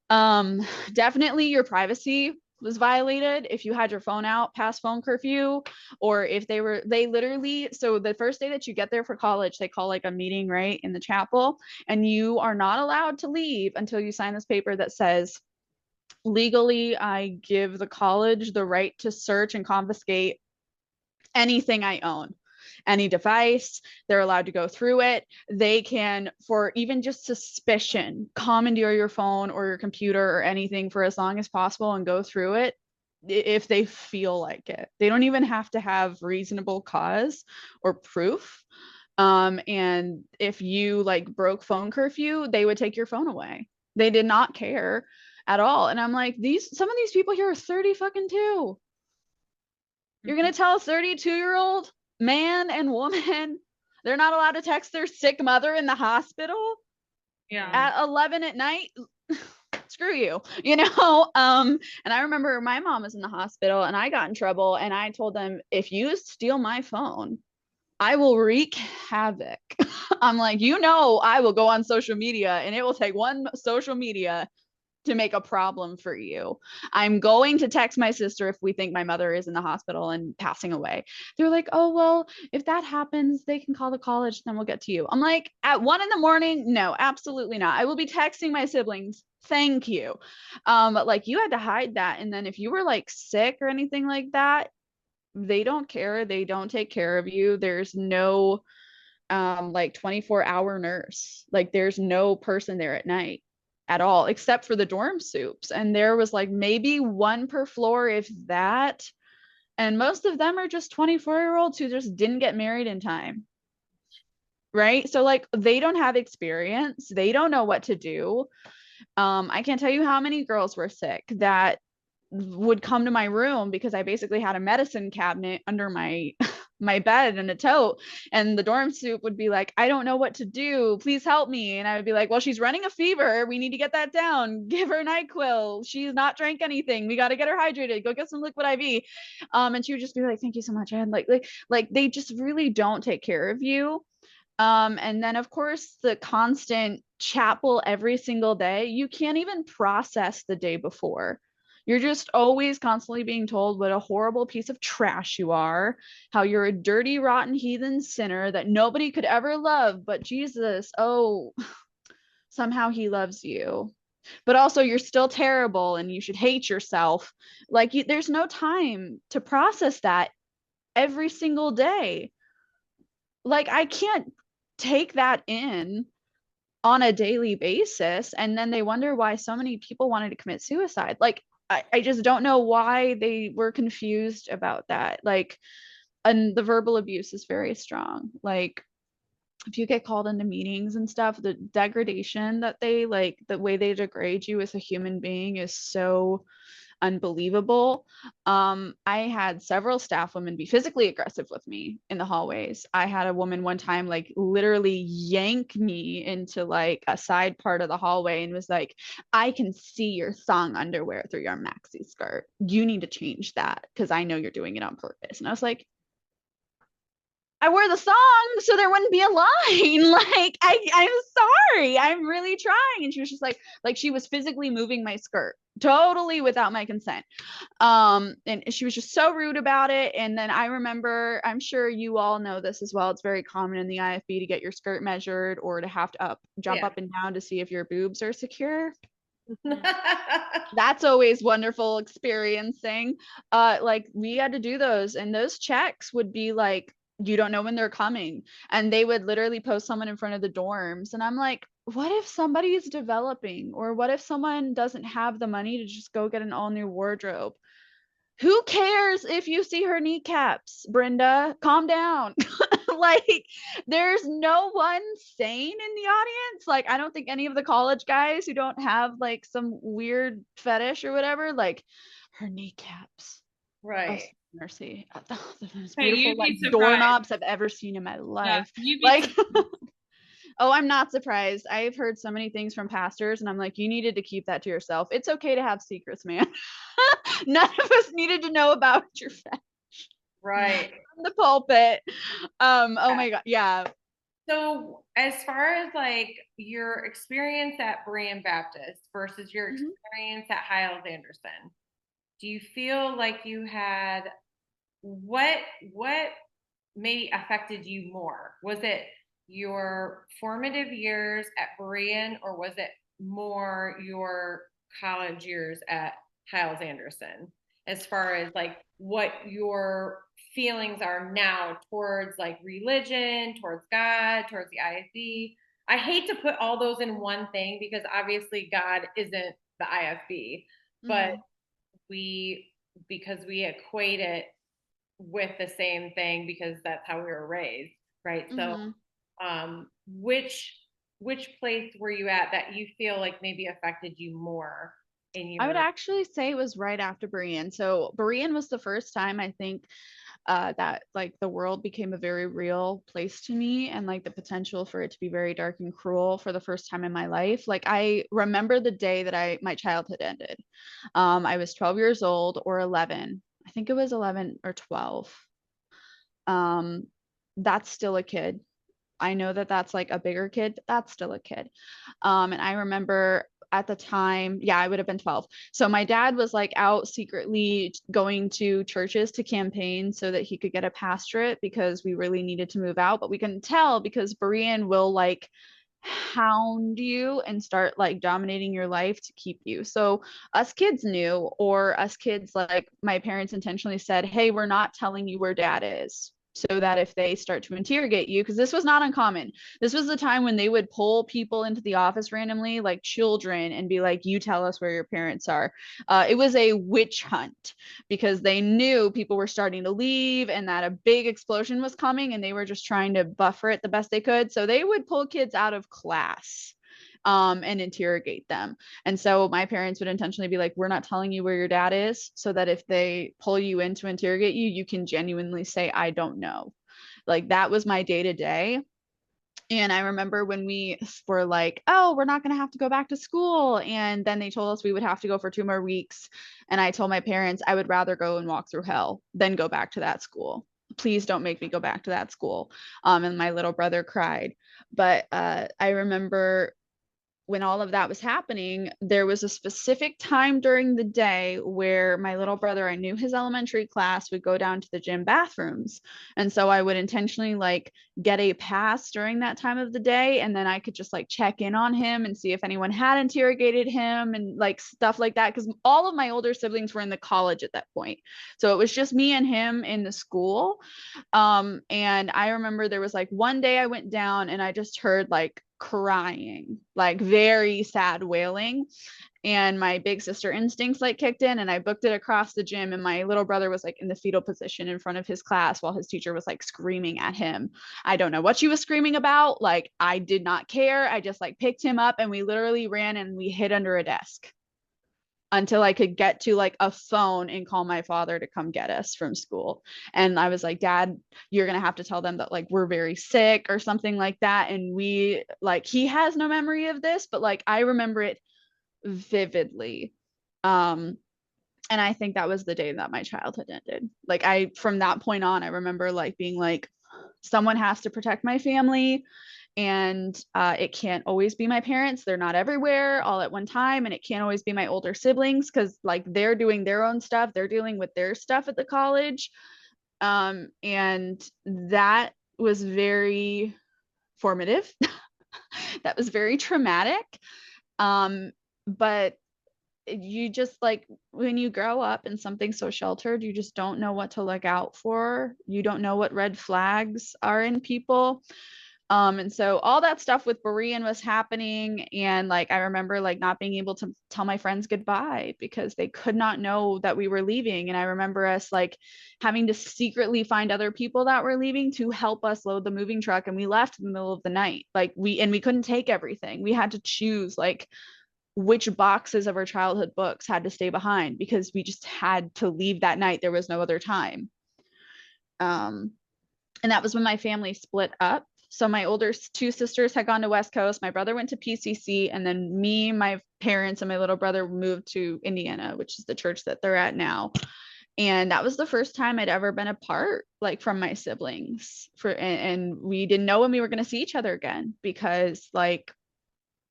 Definitely your privacy was violated if you had your phone out past phone curfew, or if they literally, so the first day that you get there for college, they call like a meeting right in the chapel, and you are not allowed to leave until you sign this paper that says, legally I give the college the right to search and confiscate anything I own, any device. They're allowed to go through it. They can, for even just suspicion, commandeer your phone or your computer or anything for as long as possible and go through it if they feel like it. They don't even have to have reasonable cause or proof. And if you like broke phone curfew, they would take your phone away. They did not care at all. And I'm like, some of these people here are 30 fucking 2. You're going to tell a 32-year-old man and woman they're not allowed to text their sick mother in the hospital at 11 at night? Screw you, you know? And I remember my mom was in the hospital and I got in trouble, and I told them, if you steal my phone, I will wreak havoc. I'm like, you know, I will go on social media, and it will take one social media to make a problem for you. I'm going to text my sister if we think my mother is in the hospital and passing away. They're like, oh, well, if that happens, they can call the college, then we'll get to you. I'm like, at 1 a.m? No, absolutely not. I will be texting my siblings. Thank you. But like, you had to hide that. And then if you were like sick or anything like that, they don't care. They don't take care of you. There's no like 24-hour nurse. Like, there's no person there at night at all, except for the dorm soups. And there was like maybe 1 per floor, if that. And most of them are just 24-year-olds who just didn't get married in time. Right? So like, they don't have experience. They don't know what to do. I can't tell you how many girls were sick that would come to my room because I basically had a medicine cabinet under my bed and a tote, and the dorm soup would be like, I don't know what to do, please help me. And I would be like, well, she's running a fever, we need to get that down, give her NyQuil, she's not drank anything, we got to get her hydrated, go get some liquid IV. And she would just be like, thank you so much. And like they just really don't take care of you. And then of course the constant chapel every single day, you can't even process the day before. You're just always constantly being told what a horrible piece of trash you are, how you're a dirty, rotten, heathen sinner that nobody could ever love but Jesus. Oh, somehow he loves you. But also, you're still terrible and you should hate yourself. Like, there's no time to process that every single day. Like, I can't take that in on a daily basis. And then they wonder why so many people wanted to commit suicide. Like, I just don't know why they were confused about that. Like, and the verbal abuse is very strong. Like, if you get called into meetings and stuff, the degradation that they like, the way they degrade you as a human being is so unbelievable. I had several staff women be physically aggressive with me in the hallways. I had a woman one time like literally yank me into like a side part of the hallway and was like, I can see your thong underwear through your maxi skirt. You need to change that because I know you're doing it on purpose. And I was like, I wore the song so there wouldn't be a line. Like, I'm sorry. I'm really trying. And she was just like she was physically moving my skirt totally without my consent. And she was just so rude about it. And then I remember, I'm sure you all know this as well. It's very common in the IFB to get your skirt measured or to have to jump up and down to see if your boobs are secure. That's always wonderful experiencing. Like, we had to do those, and those checks would be like, you don't know when they're coming, and they would literally post someone in front of the dorms, and I'm like, what if somebody is developing, or what if someone doesn't have the money to just go get an all new wardrobe? Who cares if you see her kneecaps, Brenda? Calm down. Like, there's no one sane in the audience. Like, I don't think any of the college guys who don't have like some weird fetish or whatever, like, her kneecaps. Right. Oh, mercy. The most Hey, beautiful you'd be like surprised. doorknobs I've ever seen in my life. you'd be Like, oh, I'm not surprised. I've heard so many things from pastors, and I'm like, you needed to keep that to yourself. It's okay to have secrets, man. None of us needed to know about your fetish. Right. From the pulpit. Oh my God. Yeah. So as far as like your experience at Berean Baptist versus your experience at Hyles-Anderson, do you feel like you had what maybe affected you more? Was it your formative years at Berean, or was it more your college years at Hyles-Anderson, as far as like what your feelings are now towards like religion, towards God, towards the IFB? I hate to put all those in one thing because obviously God isn't the IFB, but because we equate it with the same thing because that's how we were raised, right? So which place were you at that you feel like maybe affected you more in your— I would actually say it was right after Berean. So Berean was the first time I think that like the world became a very real place to me, and like the potential for it to be very dark and cruel for the first time in my life. Like, I remember the day that my childhood ended. I was 12 years old, or 11. I think it was 11 or 12. That's still a kid. I know that that's like a bigger kid, but that's still a kid. And I remember at the time, yeah, I would have been 12. So my dad was like out secretly going to churches to campaign so that he could get a pastorate because we really needed to move out, but we couldn't tell because Berean will like hound you and start like dominating your life to keep you. So us kids knew, or us kids, like my parents intentionally said, hey, we're not telling you where dad is, so that if they start to interrogate you, because this was not uncommon. This was the time when they would pull people into the office randomly, like children, and be like, you tell us where your parents are. It was a witch hunt because they knew people were starting to leave and that a big explosion was coming, and they were just trying to buffer it the best they could. So they would pull kids out of class and interrogate them. And so my parents would intentionally be like, we're not telling you where your dad is, so that if they pull you in to interrogate you, you can genuinely say, I don't know. Like, that was my day to day. And I remember when we were like, oh, we're not going to have to go back to school. And then they told us we would have to go for 2 more weeks. And I told my parents I would rather go and walk through hell than go back to that school. Please don't make me go back to that school. And my little brother cried. But I remember when all of that was happening, there was a specific time during the day where my little brother, I knew his elementary class, would go down to the gym bathrooms. And so I would intentionally like get a pass during that time of the day. And then I could just like check in on him and see if anyone had interrogated him and like stuff like that. Cause all of my older siblings were in the college at that point. So it was just me and him in the school. And I remember there was like one day I went down and I just heard like crying, like very sad wailing, and my big sister instincts like kicked in, and I booked it across the gym, and my little brother was like in the fetal position in front of his class while his teacher was like screaming at him. I don't know what she was screaming about, like I did not care. I just like picked him up and we literally ran and we hid under a desk until I could get to like a phone and call my father to come get us from school. And I was like, Dad, you're going to have to tell them that like we're very sick or something like that. And we like, he has no memory of this, but like I remember it vividly. And I think that was the day that my childhood ended. Like from that point on, I remember like being like, someone has to protect my family. And it can't always be my parents. They're not everywhere all at one time. And it can't always be my older siblings because like they're doing their own stuff. They're dealing with their stuff at the college. And that was very formative. That was very traumatic. But you just like when you grow up in something so sheltered, you just don't know what to look out for. You don't know what red flags are in people. And so all that stuff with Berean was happening. And like, I remember like not being able to tell my friends goodbye because they could not know that we were leaving. And I remember us like having to secretly find other people that were leaving to help us load the moving truck. And we left in the middle of the night. Like we couldn't take everything. We had to choose like which boxes of our childhood books had to stay behind because we just had to leave that night. There was no other time. And that was when my family split up. So my older two sisters had gone to West Coast. My brother went to PCC, and then me, my parents, and my little brother moved to Indiana, which is the church that they're at now. And that was the first time I'd ever been apart, like from my siblings. And we didn't know when we were going to see each other again because like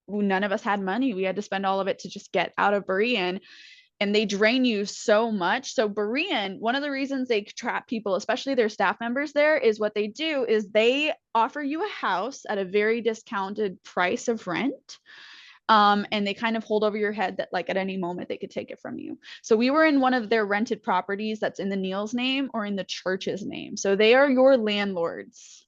none of us had money. We had to spend all of it to just get out of Berean. And they drain you so much. So Berean, one of the reasons they trap people, especially their staff members there, is what they do is they offer you a house at a very discounted price of rent. And they kind of hold over your head that like at any moment they could take it from you. So we were in one of their rented properties that's in the Neil's name or in the church's name. So they are your landlords.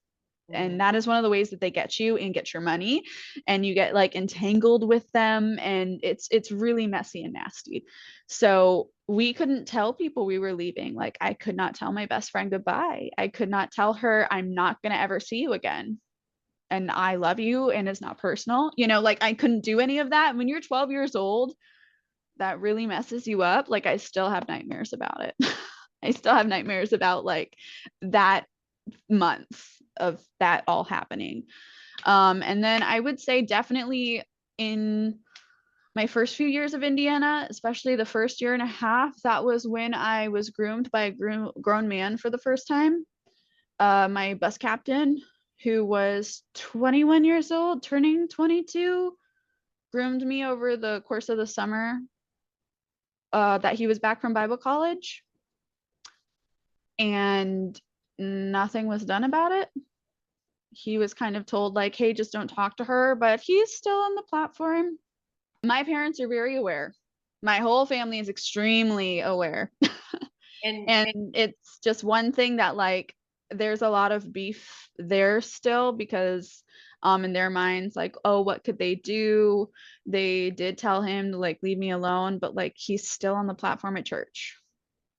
And that is one of the ways that they get you and get your money, and you get like entangled with them, and it's really messy and nasty. So we couldn't tell people we were leaving. Like I could not tell my best friend goodbye. I could not tell her I'm not going to ever see you again and I love you and it's not personal. You know, like I couldn't do any of that. When you're 12 years old, that really messes you up. Like I still have nightmares about it. I still have nightmares about like that month of that all happening. And then I would say definitely in my first few years of Indiana, especially the first year and a half, that was when I was groomed by a grown man for the first time. My bus captain, who was 21 years old, turning 22, groomed me over the course of the summer that he was back from Bible college. And nothing was done about it. He was kind of told like, hey, just don't talk to her, but he's still on the platform. My parents are very aware. My whole family is extremely aware. And it's just one thing that like, there's a lot of beef there still because in their minds, like, oh, what could they do? They did tell him to like, leave me alone, but like, he's still on the platform at church.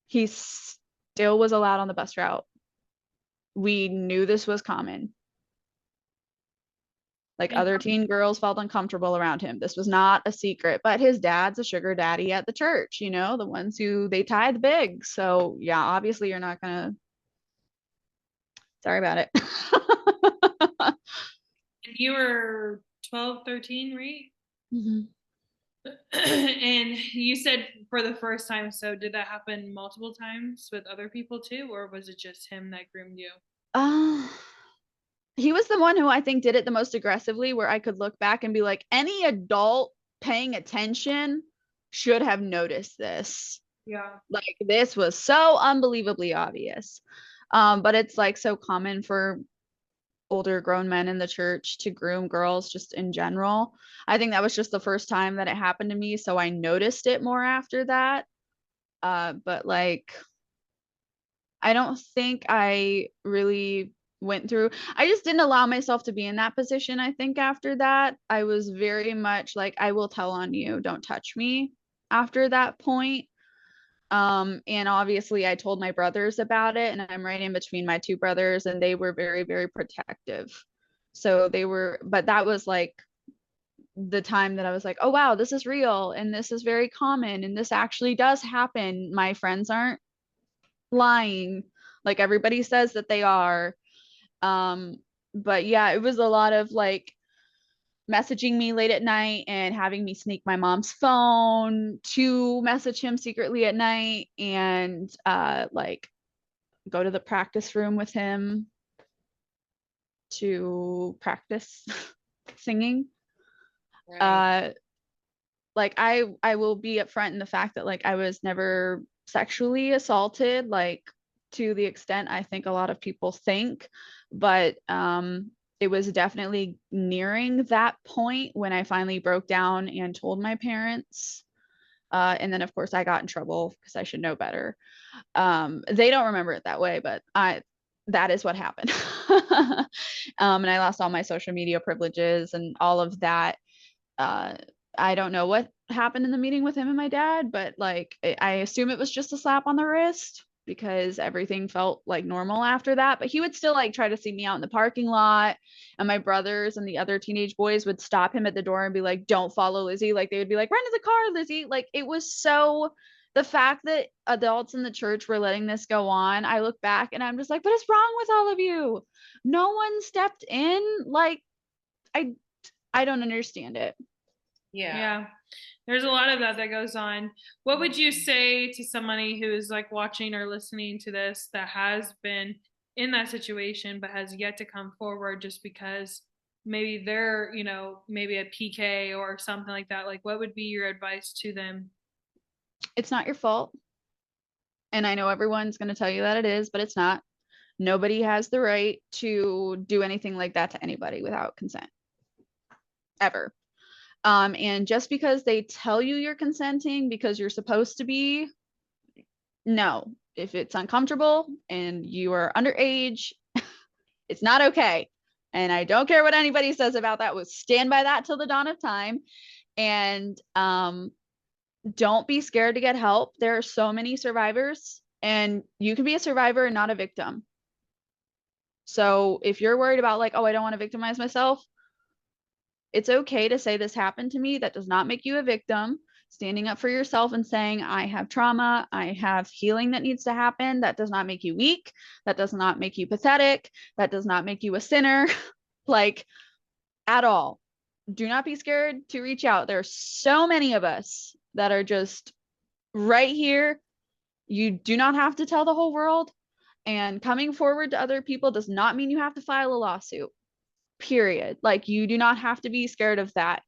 He still was allowed on the bus route. We knew this was common. Like other teen girls felt uncomfortable around him. This was not a secret, but his dad's a sugar daddy at the church, you know, the ones who they tithe big. So yeah, obviously you're not gonna, sorry about it. You were 12, 13, right? Mm-hmm. And you said for the first time, so did that happen multiple times with other people too, or was it just him that groomed you? he was the one who I think did it the most aggressively, where I could look back and be like, any adult paying attention should have noticed this. Yeah. Like, this was so unbelievably obvious. But it's like so common for older grown men in the church to groom girls just in general. I think that was just the first time that it happened to me, so I noticed it more after that. But like, I don't think I really went through, I just didn't allow myself to be in that position. I think after that, I was very much like, I will tell on you, don't touch me after that point. And obviously I told my brothers about it, and I'm right in between my two brothers, and they were very, very protective. So they were, but that was like the time that I was like, oh wow, this is real and this is very common and this actually does happen. My friends aren't lying like everybody says that they are. But yeah, it was a lot of like messaging me late at night and having me sneak my mom's phone to message him secretly at night, and like go to the practice room with him to practice singing. Right. Like I will be upfront in the fact that like I was never sexually assaulted, like to the extent I think a lot of people think, but it was definitely nearing that point when I finally broke down and told my parents. And then of course I got in trouble because I should know better. They don't remember it that way, but that is what happened. And I lost all my social media privileges and all of that. I don't know what happened in the meeting with him and my dad, but like I assume it was just a slap on the wrist because everything felt like normal after that. But he would still like try to see me out in the parking lot, and my brothers and the other teenage boys would stop him at the door and be like, "Don't follow Lizzie." Like they would be like, "Run to the car, Lizzie." Like it was so, the fact that adults in the church were letting this go on, I look back and I'm just like, what is wrong with all of you? No one stepped in. Like I don't understand it. Yeah. There's a lot of that goes on. What would you say to somebody who's like watching or listening to this that has been in that situation but has yet to come forward just because maybe they're, maybe a PK or something like that? Like, what would be your advice to them? It's not your fault. And I know everyone's going to tell you that it is, but it's not. Nobody has the right to do anything like that to anybody without consent. Ever. And just because they tell you you're consenting because you're supposed to be, no. If it's uncomfortable and you are underage, it's not okay. And I don't care what anybody says about that. We'll stand by that till the dawn of time. And don't be scared to get help. There are so many survivors, and you can be a survivor and not a victim. So if you're worried about like, oh, I don't want to victimize myself, it's okay to say this happened to me. That does not make you a victim. Standing up for yourself and saying, I have trauma, I have healing that needs to happen. That does not make you weak. That does not make you pathetic. That does not make you a sinner, like at all. Do not be scared to reach out. There are so many of us that are just right here. You do not have to tell the whole world. And coming forward to other people does not mean you have to file a lawsuit. Period. Like you do not have to be scared of that.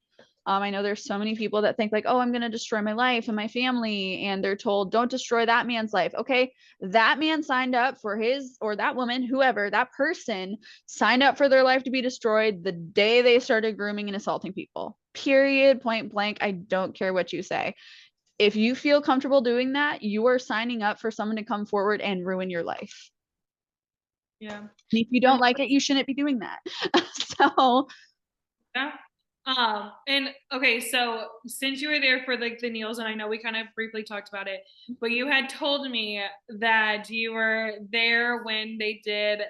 I know there's so many people that think like, oh, I'm going to destroy my life and my family. And they're told, don't destroy that man's life. Okay. That man signed up for his, or that woman, whoever, that person signed up for their life to be destroyed the day they started grooming and assaulting people. Period. Point blank. I don't care what you say. If you feel comfortable doing that, you are signing up for someone to come forward and ruin your life. Yeah. And if you don't like it, you shouldn't be doing that. So yeah. And okay, so since you were there for like the Neils, and I know we kind of briefly talked about it, but you had told me that you were there when they did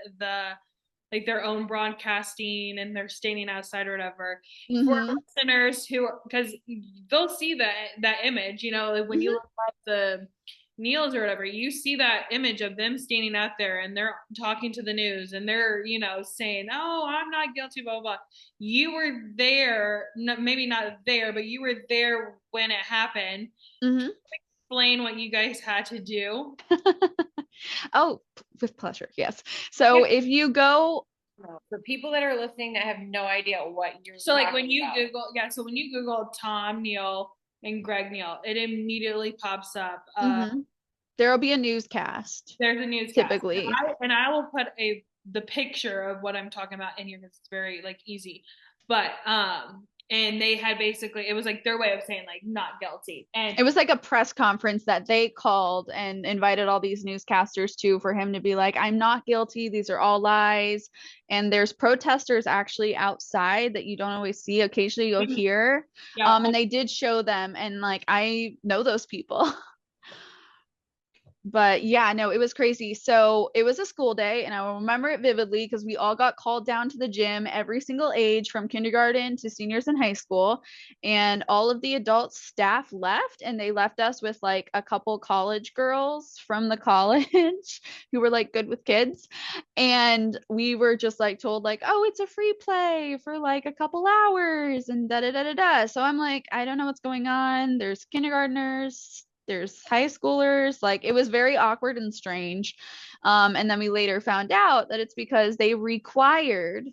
like their own broadcasting and they're standing outside or whatever. Mm-hmm. For listeners who, because they'll see that image, like when you look at the Neils or whatever, you see that image of them standing out there and they're talking to the news and they're, saying, oh, I'm not guilty, blah, blah, blah. You were there, maybe not there, but you were there when it happened. Mm-hmm. Explain what you guys had to do. Oh, with pleasure. Yes. So if you go For people that are listening that have no idea what you're So like talking when you about. so when you Google Tom Neal and Greg Neal, it immediately pops up. There'll be a newscast. There's a newscast. Typically. And I will put the picture of what I'm talking about in here because it's very like easy. But and they had basically, it was like their way of saying like not guilty. And it was like a press conference that they called and invited all these newscasters to for him to be like, I'm not guilty. These are all lies. And there's protesters actually outside that you don't always see. Occasionally you'll hear. Yeah. And they did show them. And like, I know those people. But yeah, no, it was crazy. So it was a school day, and I will remember it vividly because we all got called down to the gym, every single age from kindergarten to seniors in high school. And all of the adult staff left, and they left us with like a couple college girls from the college who were like good with kids. And we were just like told like, oh, it's a free play for like a couple hours and da da da da da. So I'm like, I don't know what's going on. There's kindergartners, there's high schoolers. Like, it was very awkward and strange. And then we later found out that it's because they required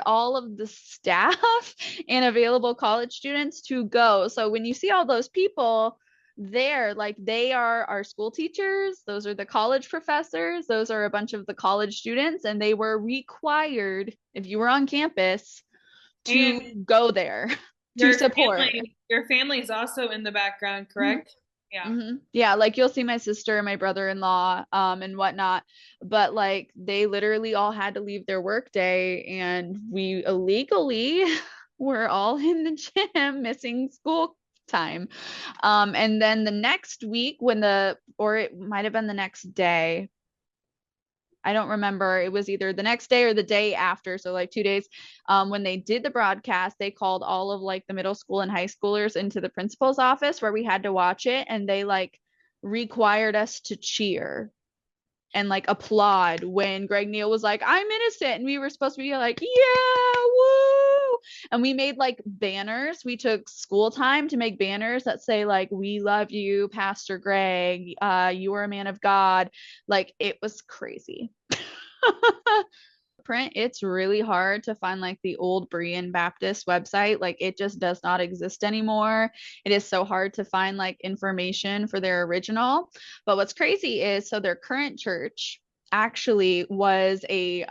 all of the staff and available college students to go. So when you see all those people there, like, they are our school teachers, those are the college professors, those are a bunch of the college students, and they were required, if you were on campus, to go there to support. Your family is also in the background, correct? Yeah, like you'll see my sister and my brother-in-law and whatnot, but like they literally all had to leave their work day, and we illegally were all in the gym missing school time. And then the next week or it might have been the next day, I don't remember. It was either the next day or the day after. So like 2 days. When they did the broadcast, they called all of like the middle school and high schoolers into the principal's office where we had to watch it. And they like required us to cheer and like applaud when Greg Neal was like, I'm innocent. And we were supposed to be like, yeah, woo. And we made like banners. We took school time to make banners that say like, we love you, Pastor Greg. You are a man of God. Like, it was crazy. Print, it's really hard to find like the old Berean Baptist website. Like, it just does not exist anymore. It is so hard to find like information for their original. But what's crazy is, so their current church actually was a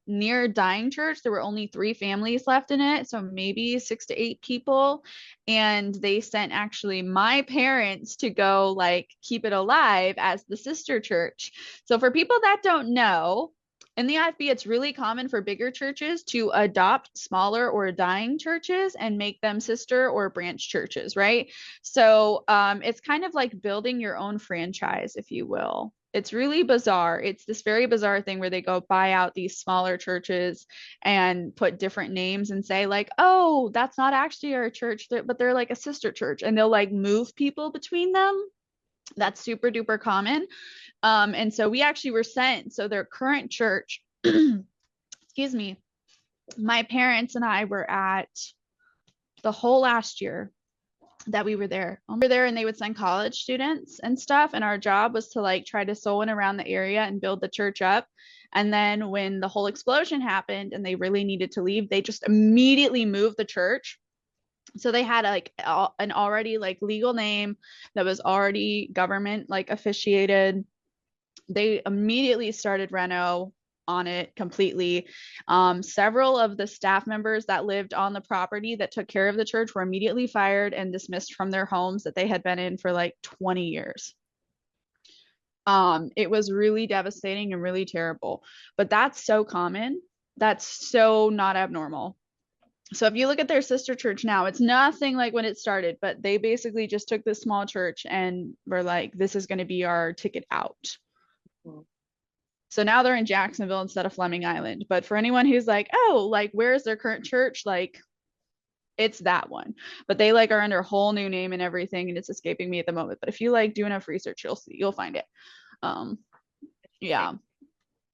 near dying church. There were only 3 families left in it, so maybe 6 to 8 people, and they sent actually my parents to go like keep it alive as the sister church. So for people that don't know, in the IFB, it's really common for bigger churches to adopt smaller or dying churches and make them sister or branch churches, right? So it's kind of like building your own franchise, if you will. It's really bizarre. It's this very bizarre thing where they go buy out these smaller churches and put different names and say like, oh, that's not actually our church, but they're like a sister church, and they'll like move people between them. That's super duper common. And so we actually were sent, so their current church, excuse me, my parents and I were at the whole last year that we were there. We were there, and they would send college students and stuff, and our job was to like try to sew in around the area and build the church up. And then when the whole explosion happened and they really needed to leave, they just immediately moved the church. So they had like an already like legal name that was already government like officiated. They immediately started reno on it completely. Several of the staff members that lived on the property that took care of the church were immediately fired and dismissed from their homes that they had been in for like 20 years. It was really devastating and really terrible, but that's so common. That's so not abnormal. So if you look at their sister church now, it's nothing like when it started, but they basically just took this small church and were like, this is going to be our ticket out. So now they're in Jacksonville instead of Fleming Island. But for anyone who's like, oh, like, where's their current church? Like, it's that one. But they like are under a whole new name and everything, and it's escaping me at the moment. But if you like do enough research, you'll find it. Yeah.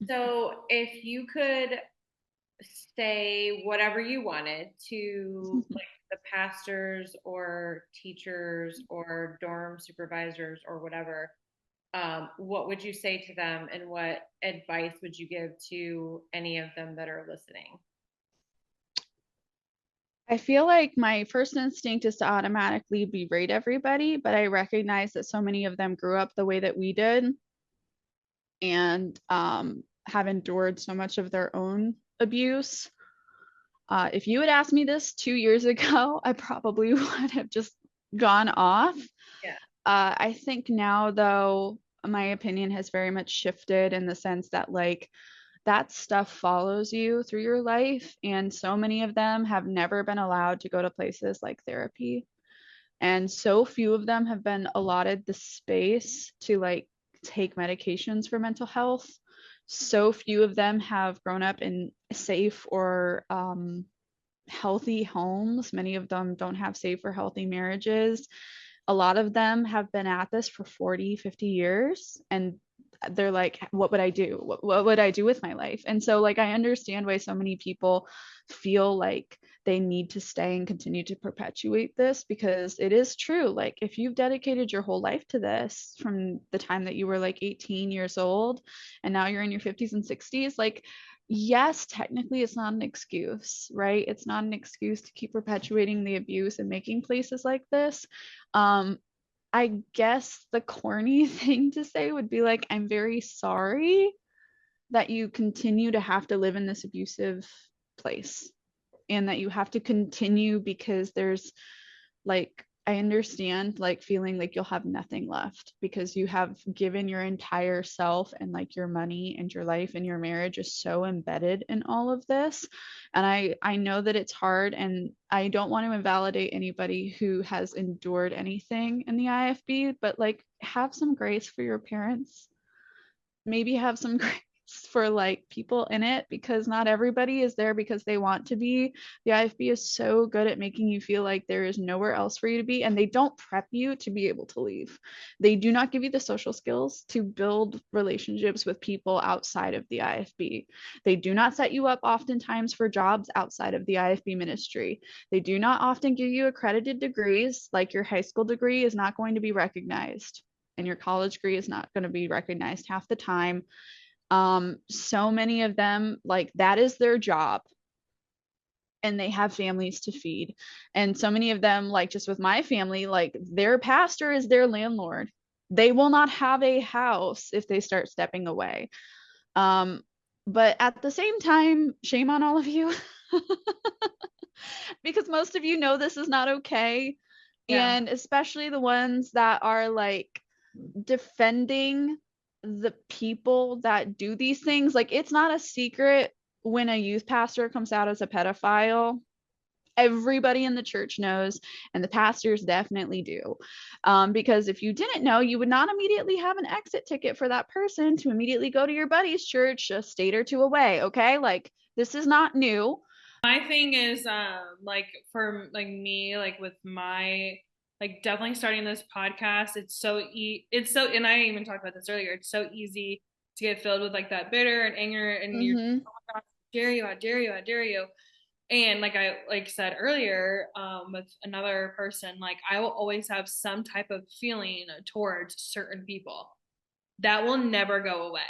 So if you could say whatever you wanted to like the pastors or teachers or dorm supervisors or whatever what would you say to them, and what advice would you give to any of them that are listening? I feel like my first instinct is to automatically berate everybody, but I recognize that so many of them grew up the way that we did and have endured so much of their own abuse. If you had asked me this 2 years ago, I probably would have just gone off. Yeah. I think now, though, my opinion has very much shifted in the sense that, like, that stuff follows you through your life. And so many of them have never been allowed to go to places like therapy. And so few of them have been allotted the space to, like, take medications for mental health. So few of them have grown up in safe or healthy homes. Many of them don't have safe or healthy marriages. A lot of them have been at this for 40, 50 years, and they're like, what would I do? What would I do with my life? And so, like, I understand why so many people feel like they need to stay and continue to perpetuate this, because it is true. Like, if you've dedicated your whole life to this from the time that you were like 18 years old and now you're in your 50s and 60s, like, yes, technically it's not an excuse, right? It's not an excuse to keep perpetuating the abuse and making places like this. I guess the corny thing to say would be like, I'm very sorry that you continue to have to live in this abusive place and that you have to continue, because there's, like, I understand, like, feeling like you'll have nothing left because you have given your entire self, and like your money and your life and your marriage is so embedded in all of this. And I know that it's hard, and I don't want to invalidate anybody who has endured anything in the IFB, but, like, have some grace for your parents. Maybe have some grace for, like, people in it, because not everybody is there because they want to be. The IFB is so good at making you feel like there is nowhere else for you to be, and they don't prep you to be able to leave. They do not give you the social skills to build relationships with people outside of the IFB. They do not set you up oftentimes for jobs outside of the IFB ministry. They do not often give you accredited degrees. Like, your high school degree is not going to be recognized, and your college degree is not going to be recognized half the time. So many of them, like, that is their job, and they have families to feed. And so many of them, like, just with my family, like, their pastor is their landlord. They will not have a house if they start stepping away. But at the same time, shame on all of you, because most of you know this is not okay. Yeah. And especially the ones that are, like, defending the people that do these things. Like, it's not a secret when a youth pastor comes out as a pedophile. Everybody in the church knows, and the pastors definitely do. Because if you didn't know, you would not immediately have an exit ticket for that person to immediately go to your buddy's church a state or two away. Okay, like, this is not new. My thing is, like, for, like, me, like, with my, like, definitely starting this podcast, it's so, and I even talked about this earlier, it's so easy to get filled with, like, that bitter and anger, and you're, oh my gosh, I dare you. And like I said earlier, with another person, like, I will always have some type of feeling towards certain people that will never go away.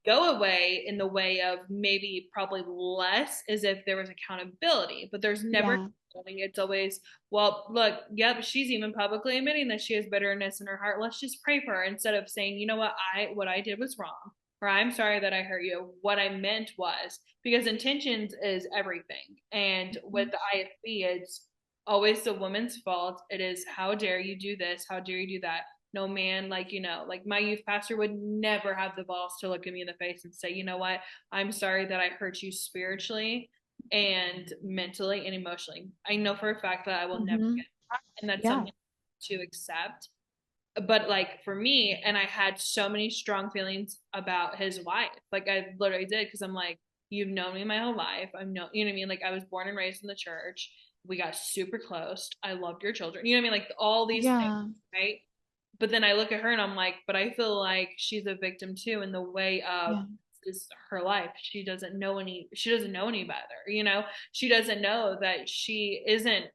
Go away in the way of maybe probably less as if there was accountability, but there's never it's always, well, look, yep, she's even publicly admitting that she has bitterness in her heart, let's just pray for her, instead of saying, you know what I did was wrong, or I'm sorry that I hurt you, what I meant was, because intentions is everything. And with the IFB, it's always the woman's fault. It is, how dare you do this, how dare you do that. No man, like, you know, like, my youth pastor would never have the balls to look at me in the face and say, you know what, I'm sorry that I hurt you spiritually and mentally and emotionally. I know for a fact that I will never get that, and that's something to accept. But, like, for me, and I had so many strong feelings about his wife, like, I literally did, because I'm like, you've known me my whole life, you know what I mean, like, I was born and raised in the church, we got super close, I loved your children, you know what I mean, like, all these things, right? But then I look at her and I'm like, but I feel like she's a victim too, in the way of, is her life. She doesn't know any better, you know? She doesn't know that she isn't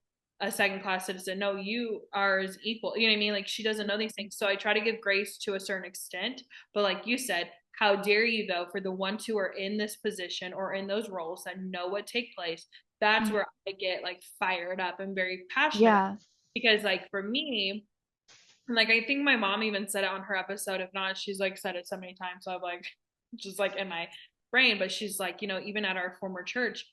a second class citizen. No, you are as equal. You know what I mean? Like, she doesn't know these things. So I try to give grace to a certain extent. But like you said, how dare you, though, for the ones who are in this position or in those roles that know what take place. That's where I get like fired up and very passionate. Yeah. Because like for me, like I think my mom even said it on her episode. If not, she's like said it so many times. So I'm like, just like in my brain. But she's like, you know, even at our former church,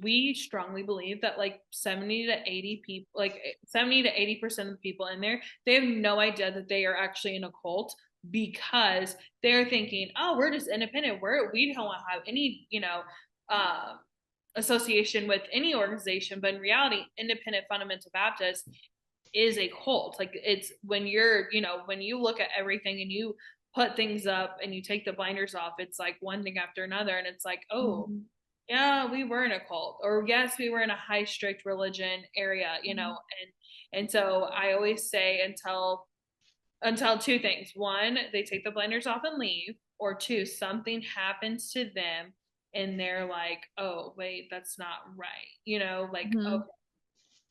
we strongly believe that like 70 to 80 people, like 70 to 80% of the people in there, they have no idea that they are actually in a cult, because they're thinking, oh, we're just independent. We don't have any, you know, association with any organization. But in reality, Independent Fundamental Baptist is a cult. Like, it's when you're, you know, when you look at everything and you put things up and you take the blinders off, it's like one thing after another. And it's like, oh, yeah, we were in a cult, or yes, we were in a high strict religion area, you know. And so I always say, until two things: one, they take the blinders off and leave, or two, something happens to them and they're like, oh wait, that's not right, you know, like, okay,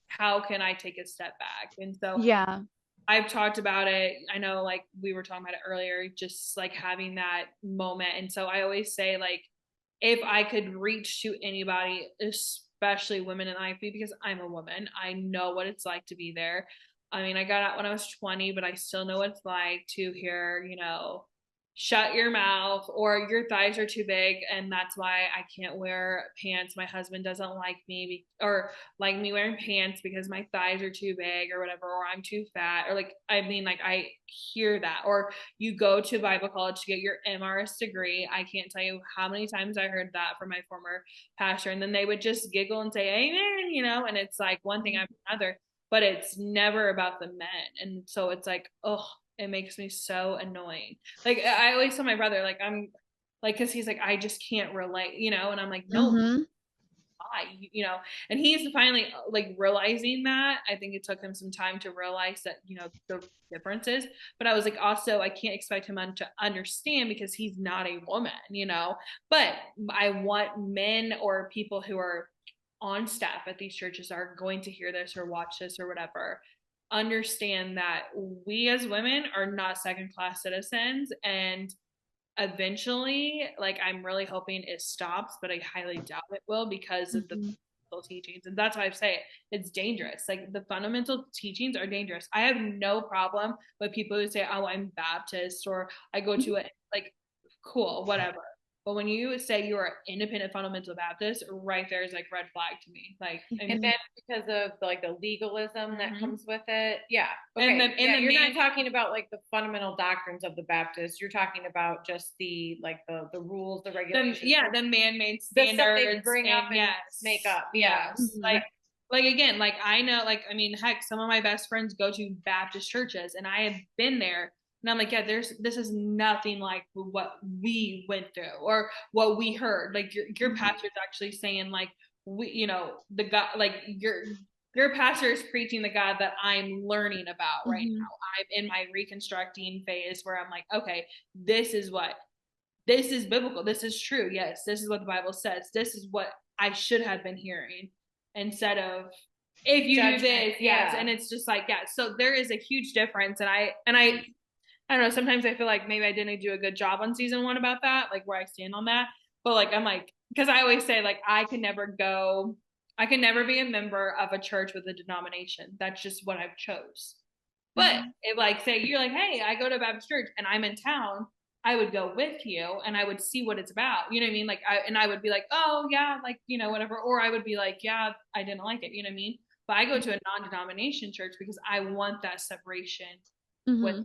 how can I take a step back? And so Yeah. I've talked about it. I know, like we were talking about it earlier, just like having that moment. And so I always say, like, if I could reach to anybody, especially women in IFB, because I'm a woman, I know what it's like to be there. I mean, I got out when I was 20, but I still know what it's like to hear, you know, shut your mouth, or your thighs are too big and that's why I can't wear pants. My husband doesn't like me or like me wearing pants because my thighs are too big or whatever, or I'm too fat, or like, I mean, like I hear that. Or you go to Bible college to get your MRS degree. I can't tell you how many times I heard that from my former pastor, and then they would just giggle and say amen, you know. And it's like one thing after another, but it's never about the men. And so it's like, oh, it makes me so annoying. Like, I always tell my brother, like, I'm like, cause he's like, I just can't relate, you know? And I'm like, no, why, you know? And he's finally like realizing that. I think it took him some time to realize that, you know, the differences. But I was like, also, I can't expect him to understand because he's not a woman, you know? But I want men or people who are on staff at these churches are going to hear this or watch this or whatever, understand that we as women are not second class citizens. And eventually, like, I'm really hoping it stops, but I highly doubt it will, because of the fundamental teachings. And that's why I say it's dangerous. Like, the fundamental teachings are dangerous. I have no problem with people who say, oh, I'm Baptist, or I go to it, like, cool, whatever. But when you say you are Independent Fundamental Baptist, right there is like red flag to me. Like, and that's because of like the legalism that comes with it. Yeah. Okay. And you're not talking about like the fundamental doctrines of the Baptists. You're talking about just the like the rules, the regulations. The man-made standards. The stuff they bring up and yes. make up. Yes. Like again, like I know, like, I mean, heck, some of my best friends go to Baptist churches, and I have been there. And I'm like, yeah, this is nothing like what we went through or what we heard. Like, your pastor's actually saying, like, we, you know, the God, like your pastor is preaching the God that I'm learning about right now. I'm in my reconstructing phase where I'm like, okay, this is biblical. This is true. Yes, this is what the Bible says. This is what I should have been hearing, instead of, if you do this, yes. And it's just like, yeah. So there is a huge difference. And I don't know, sometimes I feel like maybe I didn't do a good job on season 1 about that, like where I stand on that. But like, I'm like, because I always say, like, I can never be a member of a church with a denomination. That's just what I've chose. But if, like, say you're like, hey, I go to a Baptist church and I'm in town, I would go with you and I would see what it's about. You know what I mean? Like, I would be like, oh yeah, like, you know, whatever. Or I would be like, yeah, I didn't like it. You know what I mean? But I go to a non-denomination church because I want that separation with,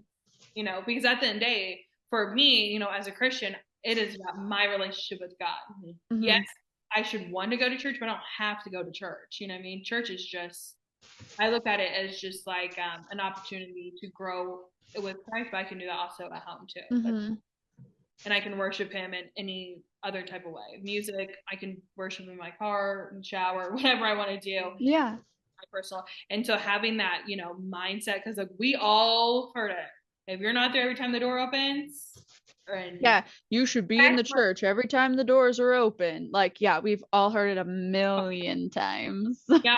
you know, because at the end of the day, for me, you know, as a Christian, it is about my relationship with God. Yes, I should want to go to church, but I don't have to go to church. You know what I mean? Church is just, I look at it as just like an opportunity to grow with Christ, but I can do that also at home too. And I can worship him in any other type of way. Music, I can worship in my car, shower, whatever I want to do. Yeah. My personal. And so having that, you know, mindset, because like we all heard it. If you're not there every time the door opens, And Yeah, you should be in the church every time the doors are open. Like, yeah, we've all heard it a million times. yeah.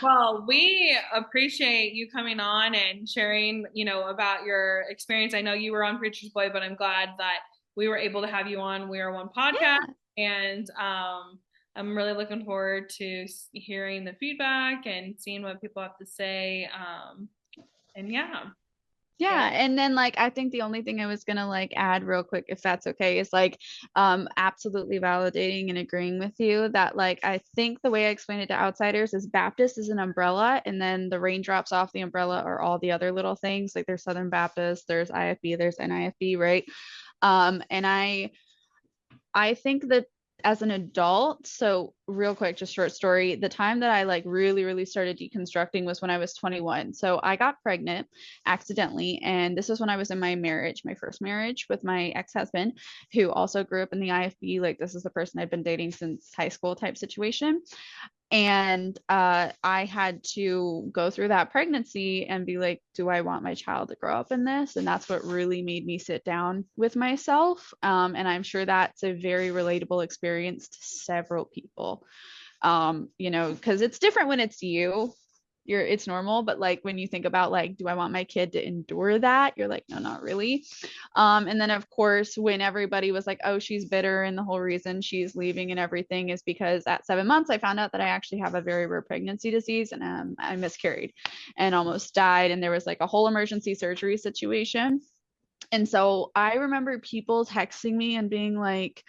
Well, we appreciate you coming on and sharing, about your experience. I know you were on Preacher's Boy, but I'm glad that we were able to have you on We Are One podcast. Yeah. And I'm really looking forward to hearing the feedback and seeing what people have to say. And yeah. Yeah, and then like I think the only thing I was gonna like add real quick, if that's okay, is like absolutely validating and agreeing with you that like I think the way I explained it to outsiders is Baptist is an umbrella, and then the raindrops off the umbrella are all the other little things. Like there's Southern Baptist, there's IFB, there's NIFB, right? And I think that as an adult, so real quick, just short story, the time that I like really, really started deconstructing was when I was 21. So I got pregnant accidentally. And this was when I was in my marriage, my first marriage with my ex-husband, who also grew up in the IFB. Like this is the person I've been dating since high school type situation. And I had to go through that pregnancy and be like, do I want my child to grow up in this? And that's what really made me sit down with myself. And I'm sure that's a very relatable experience to several people, because it's different when it's you. It's normal, but like when you think about like, do I want my kid to endure that? You're like, no, not really. And then of course, when everybody was like, oh, she's bitter, and the whole reason she's leaving and everything is because at 7 months, I found out that I actually have a very rare pregnancy disease, and I miscarried and almost died. And there was like a whole emergency surgery situation. And so I remember people texting me and being like,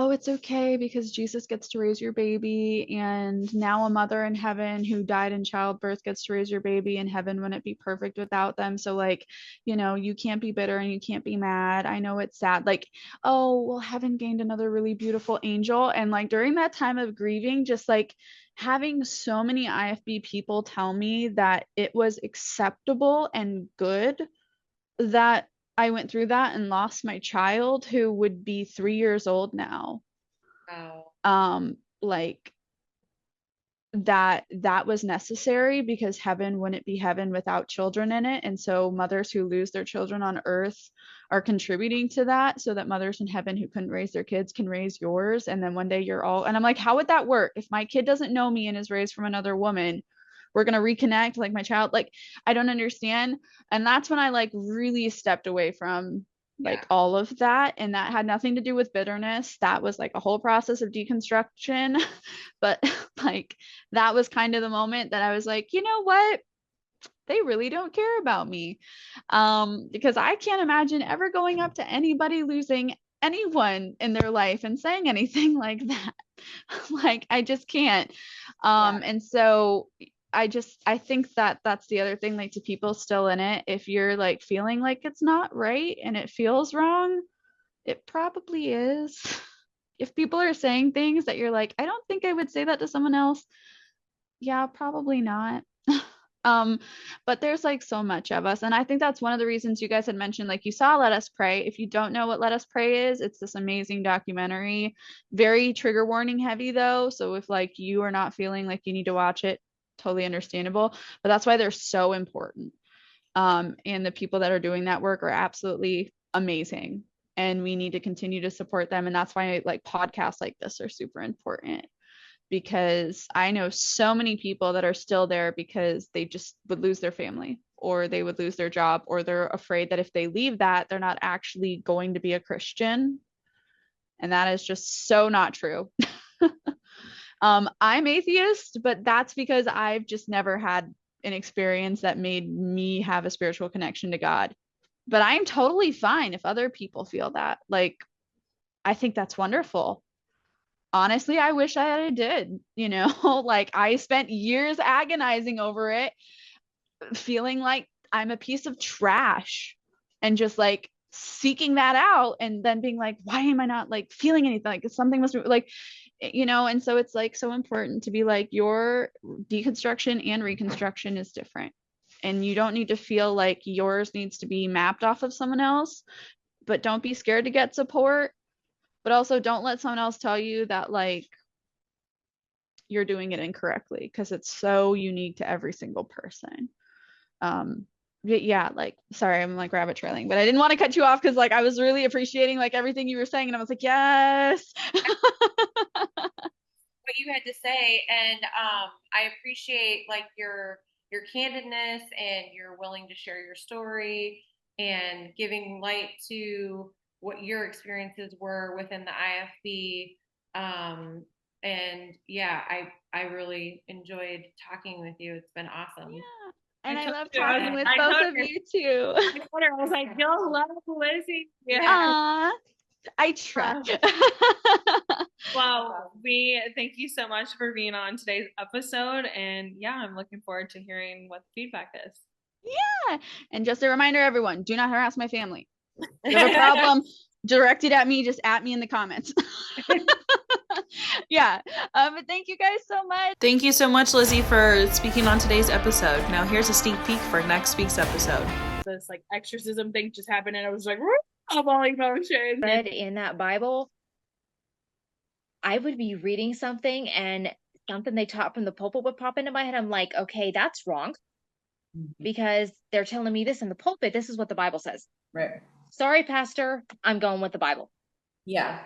oh, it's okay because Jesus gets to raise your baby. And now a mother in heaven who died in childbirth gets to raise your baby in heaven. Wouldn't it be perfect without them? So like, you can't be bitter and you can't be mad. I know it's sad. Like, oh, well, heaven gained another really beautiful angel. And like during that time of grieving, just like having so many IFB people tell me that it was acceptable and good that I went through that and lost my child who would be 3 years old now. Wow. Like that was necessary because heaven wouldn't be heaven without children in it. And so mothers who lose their children on earth are contributing to that so that mothers in heaven who couldn't raise their kids can raise yours. And then one day you're all, and I'm like, how would that work? If my kid doesn't know me and is raised from another woman, we're going to reconnect like my child. Like, I don't understand. And that's when I like really stepped away from like all of that. And that had nothing to do with bitterness. That was like a whole process of deconstruction. But like, that was kind of the moment that I was like, you know what? They really don't care about me. Because I can't imagine ever going up to anybody losing anyone in their life and saying anything like that. Like, I just can't. And so I think that that's the other thing, like to people still in it, if you're like feeling like it's not right and it feels wrong, it probably is. If people are saying things that you're like, I don't think I would say that to someone else. Yeah, probably not. But there's like so much of us. And I think that's one of the reasons you guys had mentioned, like you saw Let Us Pray. If you don't know what Let Us Pray is, it's this amazing documentary, very trigger warning heavy though. So if like you are not feeling like you need to watch it, totally understandable, but that's why they're so important. And the people that are doing that work are absolutely amazing, and we need to continue to support them. And that's why like podcasts like this are super important, because I know so many people that are still there because they just would lose their family, or they would lose their job, or they're afraid that if they leave that, they're not actually going to be a Christian. And that is just so not true. I'm atheist, but that's because I've just never had an experience that made me have a spiritual connection to God. But I'm totally fine if other people feel that. Like, I think that's wonderful. Honestly, I wish I did, like I spent years agonizing over it, feeling like I'm a piece of trash, and just like seeking that out, and then being like, why am I not like feeling anything? Like something must be like, and so it's like so important to be like, your deconstruction and reconstruction is different, and you don't need to feel like yours needs to be mapped off of someone else, but don't be scared to get support. But also don't let someone else tell you that like you're doing it incorrectly, because it's so unique to every single person. yeah, like, sorry, I'm like rabbit trailing, but I didn't want to cut you off because like I was really appreciating like everything you were saying, and I was like, yes. What you had to say, and I appreciate like your candidness, and you're willing to share your story and giving light to what your experiences were within the IFB. And yeah, I really enjoyed talking with you. It's been awesome. Yeah. And I told love you, talking with I both told of her- you too. I told her, I was like, you'll love Lizzie. Yeah. Aw, I trust. Well, we thank you so much for being on today's episode. And yeah, I'm looking forward to hearing what the feedback is. Yeah. And just a reminder, everyone, do not harass my family. If you have a problem directed at me, just at me in the comments. Yeah. But thank you guys so much. Thank you so much, Lizzie, for speaking on today's episode. Now here's a sneak peek for next week's episode. This like exorcism thing just happened, and I was like, of all emotions. Read in that Bible, I would be reading something and something they taught from the pulpit would pop into my head. I'm like, okay, that's wrong because they're telling me this in the pulpit. This is what the Bible says. Right. Sorry, Pastor, I'm going with the Bible. Yeah.